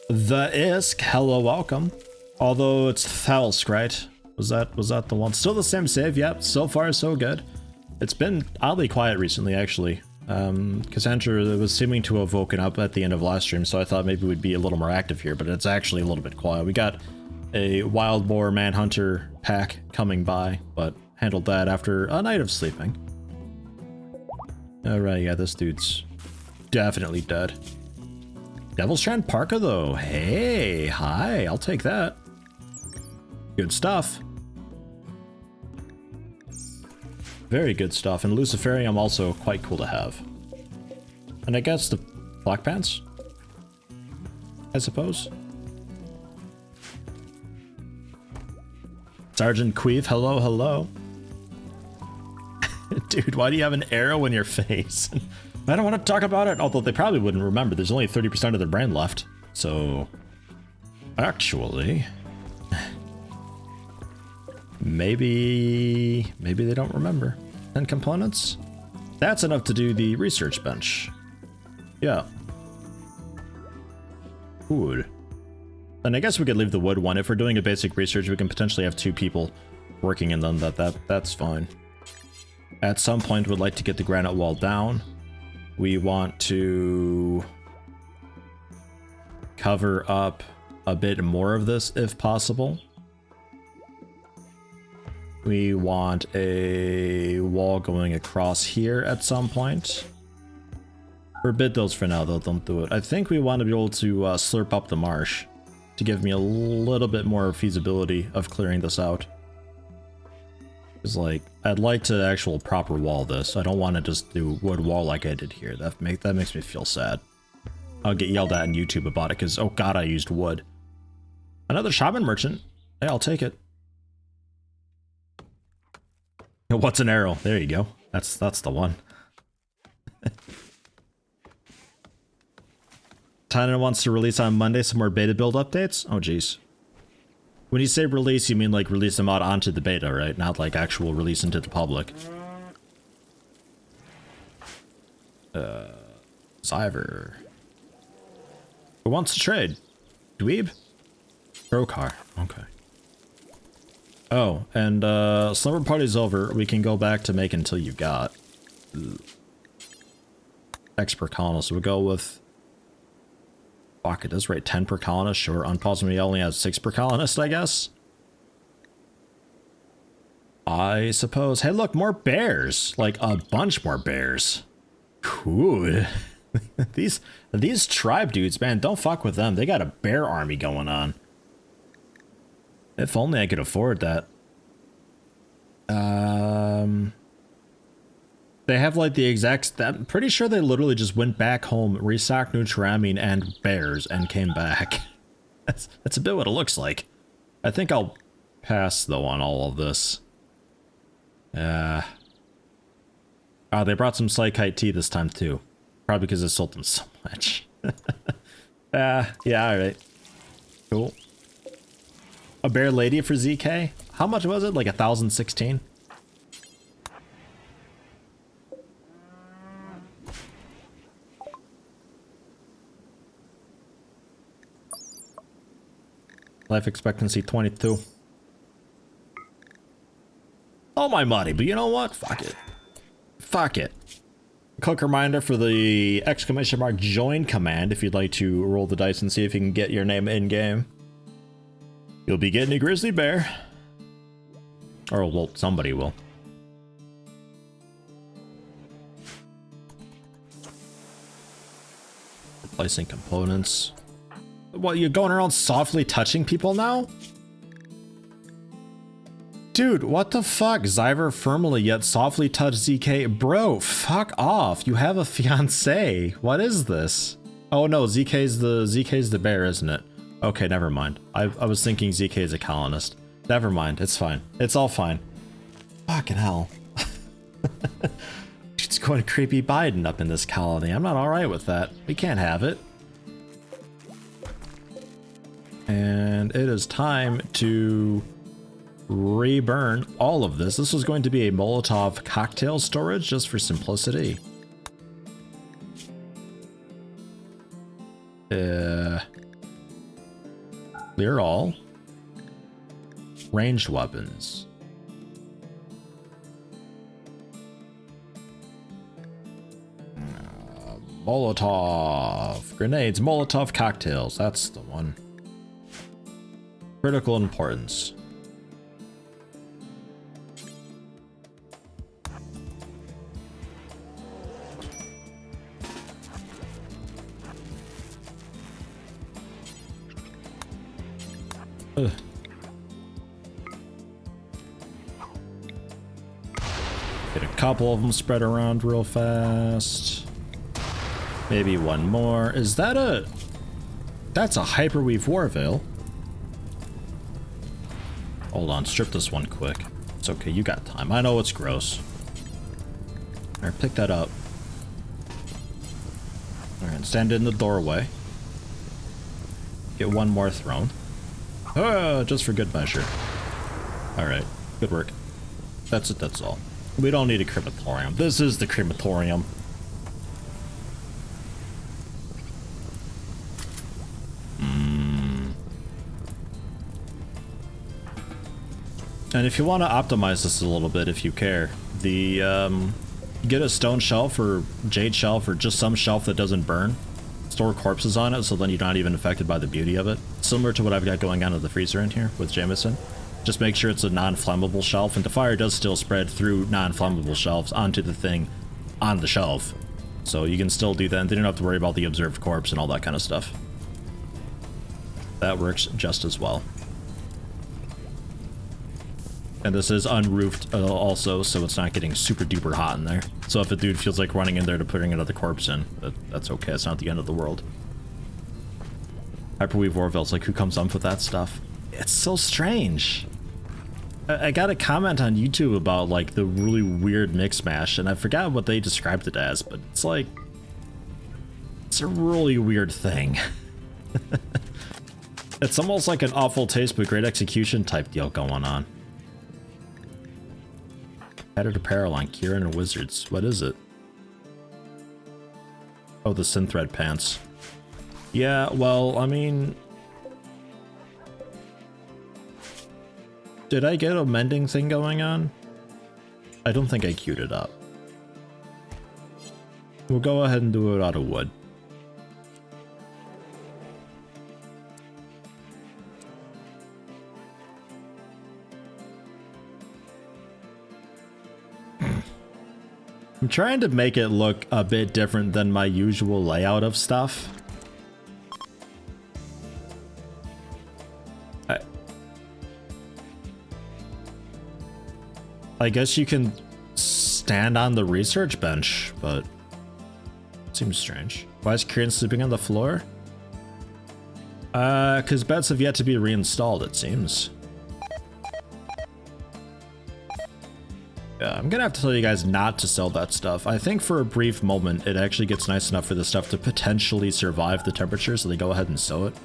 The Isk, hello, welcome. Although it's Thelsk, right? Was that the one? Still the same save, yep. So far, so good. It's been oddly quiet recently, actually. Cassandra was seeming to have woken up at the end of last stream, so I thought maybe we'd be a little more active here, but it's actually a little bit quiet. We got a wild boar manhunter pack coming by, but handled that after a night of sleeping. Alright, yeah, this dude's definitely dead. Devil's Strand Parka, though. Hey, hi, I'll take that. Good stuff. Very good stuff, and Luciferium also quite cool to have. And I guess the Black Pants? I suppose. Sergeant Queef, hello, hello. Dude, why do you have an arrow in your face? I don't want to talk about it, although they probably wouldn't remember. There's only 30% of their brain left. So, actually, maybe they don't remember. 10 components? That's enough to do the research bench. Yeah. Wood. And I guess we could leave the wood one. If we're doing a basic research, we can potentially have 2 people working in them. That's fine. At some point, we'd like to get the granite wall down. We want to cover up a bit more of this if possible. We want a wall going across here at some point. Forbid those for now, though. Don't do it. I think we want to be able to slurp up the marsh to give me a little bit more feasibility of clearing this out. Because, like, I'd like to actual proper wall this. I don't want to just do wood wall like I did here. That makes me feel sad. I'll get yelled at on YouTube about it because, oh god, I used wood. Another shaman merchant. Hey, I'll take it. What's an arrow? There you go. That's the one. Tynan wants to release on Monday some more beta build updates? Oh, jeez. When you say release, you mean like release them out onto the beta, right? Not like actual release into the public. Zyver. Who wants to trade? Dweeb? Brokar. Okay. Oh, and slumber party's over. We can go back to make until you got. X per colonist. We'll go with. Fuck, it does rate 10 per colonist. Sure, Unpause me only has 6 per colonist, I guess. I suppose. Hey, look, more bears. Like a bunch more bears. Cool. these tribe dudes, man, don't fuck with them. They got a bear army going on. If only I could afford that. They have like the exact. I'm pretty sure they literally just went back home, restocked Nutriamine and bears, and came back. That's a bit what it looks like. I think I'll pass though on all of this. Oh, they brought some Psychite tea this time too. Probably because it sold them so much. Yeah, alright. Cool. A bear lady for ZK? How much was it? Like 1,016? Life expectancy 22. Oh my money, but you know what? Fuck it. Fuck it. Quick reminder for the exclamation mark join command if you'd like to roll the dice and see if you can get your name in game. You'll be getting a grizzly bear. Or, well, somebody will. Replacing components. What, you're going around softly touching people now? Dude, what the fuck? Zyver firmly yet softly touch ZK. Bro, fuck off. You have a fiance. What is this? Oh no, ZK's the bear, isn't it? Okay, never mind. I was thinking ZK is a colonist. Never mind, it's fine. It's all fine. Fucking hell. It's going creepy Biden up in this colony. I'm not alright with that. We can't have it. And it is time to reburn all of this. This was going to be a Molotov cocktail storage just for simplicity. Clear all. Ranged weapons. Molotov. Grenades. Molotov cocktails. That's the one. Critical importance. Ugh. Get a couple of them spread around real fast. Maybe one more. Is that a... That's a Hyperweave War Veil. Hold on, strip this one quick. It's okay, you got time. I know it's gross. Alright, pick that up. Alright, stand in the doorway. Get one more thrown. Oh, just for good measure. Alright, good work. That's it, that's all. We don't need a crematorium. This is the crematorium. And if you want to optimize this a little bit, if you care, get a stone shelf or jade shelf or just some shelf that doesn't burn. Store corpses on it, so then you're not even affected by the beauty of it. Similar to what I've got going on in the freezer in here with Jameson. Just make sure it's a non-flammable shelf, and the fire does still spread through non-flammable shelves onto the thing on the shelf. So you can still do that, and then you don't have to worry about the observed corpse and all that kind of stuff. That works just as well. And this is unroofed also, so it's not getting super duper hot in there. So if a dude feels like running in there to putting another corpse in, that's okay. It's not the end of the world. Hyperweave War Veils, like, who comes up with that stuff? It's so strange. I got a comment on YouTube about, like, the really weird mix mash, and I forgot what they described it as, but it's like... It's a really weird thing. It's almost like an awful taste but great execution type deal going on. Added apparel on Kieran and Wizards. What is it? Oh, the Synthread pants. Yeah, well, I mean... Did I get a mending thing going on? I don't think I queued it up. We'll go ahead and do it out of wood. I'm trying to make it look a bit different than my usual layout of stuff. I guess you can stand on the research bench, but it seems strange. Why is Kieran sleeping on the floor? Because beds have yet to be reinstalled, it seems. Yeah, I'm gonna have to tell you guys not to sell that stuff. I think for a brief moment, it actually gets nice enough for the stuff to potentially survive the temperature, so they go ahead and sew it.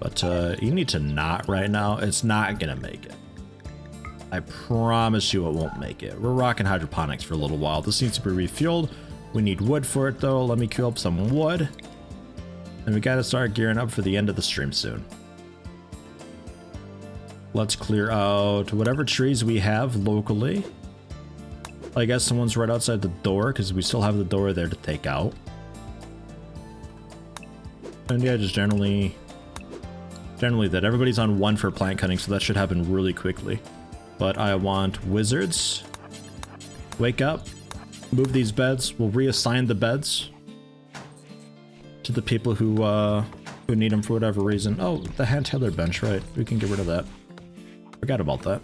But you need to not right now. It's not gonna make it. I promise you it won't make it. We're rocking hydroponics for a little while. This needs to be refueled. We need wood for it though. Let me queue up some wood. And we gotta start gearing up for the end of the stream soon. Let's clear out whatever trees we have locally. I guess someone's right outside the door because we still have the door there to take out. And yeah, just generally that everybody's on 1 for plant cutting, so that should happen really quickly. But I want wizards. Wake up. Move these beds. We'll reassign the beds to the people who need them for whatever reason. Oh, the hand tether bench, right? We can get rid of that. Forgot about that.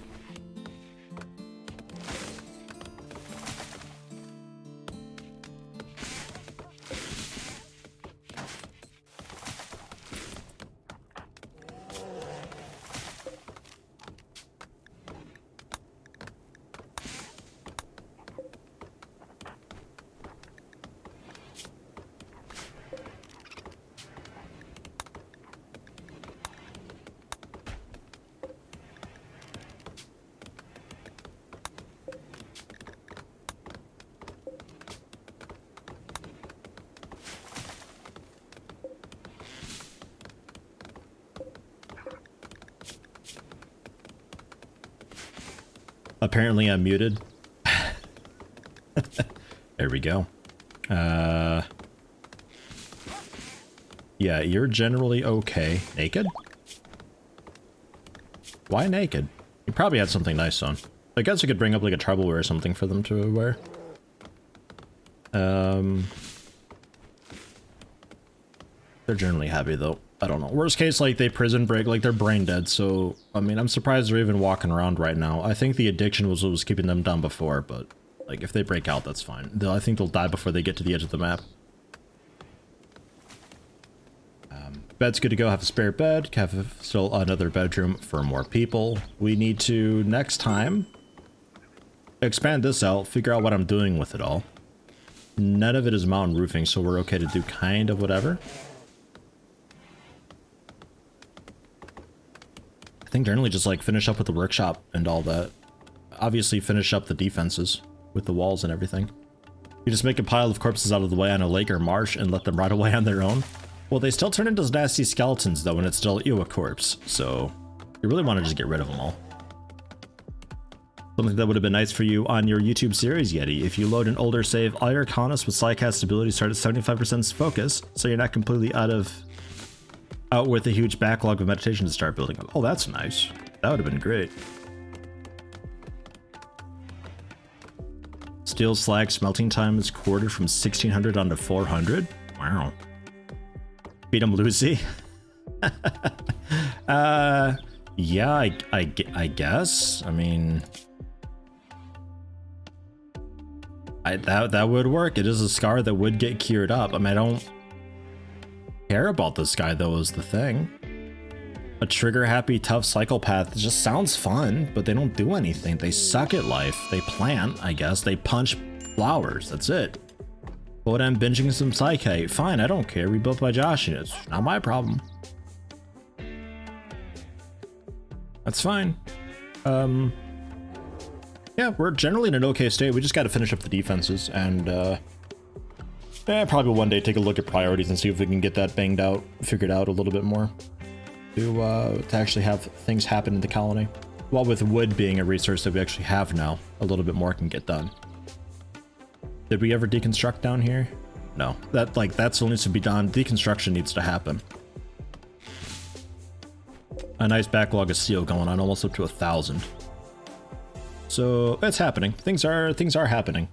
Apparently I'm muted. There we go. Yeah, you're generally okay. Naked? Why naked? You probably had something nice on. I guess I could bring up like a tribal wear or something for them to wear. They're generally happy though. I don't know. Worst case, like they prison break, like they're brain dead. So, I mean, I'm surprised they're even walking around right now. I think the addiction was what was keeping them down before, but like if they break out, that's fine. I think they'll die before they get to the edge of the map. Bed's good to go. Have a spare bed. Have still another bedroom for more people. We need to, next time, expand this out, figure out what I'm doing with it all. None of it is mountain roofing, so we're okay to do kind of whatever. I think generally just like finish up with the workshop and all that. Obviously finish up the defenses with the walls and everything. You just make a pile of corpses out of the way on a lake or marsh and let them rot away on their own. Well, they still turn into nasty skeletons though, and it's still a corpse, so you really want to just get rid of them all. Something that would have been nice for you on your YouTube series, Yeti. If you load an older save, all your colonists with Psycast ability start at 75% focus, so you're not completely out with a huge backlog of meditation to start building up. Oh, that's nice. That would have been great. Steel slag smelting time is quartered from 1600 on to 400. Wow. Beat him, Lucy. Yeah, I guess. I mean, that would work. It is a scar that would get cured up. I mean, I don't care about this guy though, is the thing. A trigger happy tough psychopath just sounds fun, but they don't do anything. They suck at life. They plant, I guess. They punch flowers. That's it. But I'm binging some Psyche. Fine, I don't care. Rebuilt by Josh, and it's not my problem. That's fine. Yeah, we're generally in an okay state. We just got to finish up the defenses, and probably one day take a look at priorities and see if we can get that banged out, figured out a little bit more, to actually have things happen in the colony. Well, with wood being a resource that we actually have now, a little bit more can get done. Did we ever deconstruct down here? No. That still needs to be done. Deconstruction needs to happen. A nice backlog of steel going on, almost up to 1,000. So it's happening. Things are happening.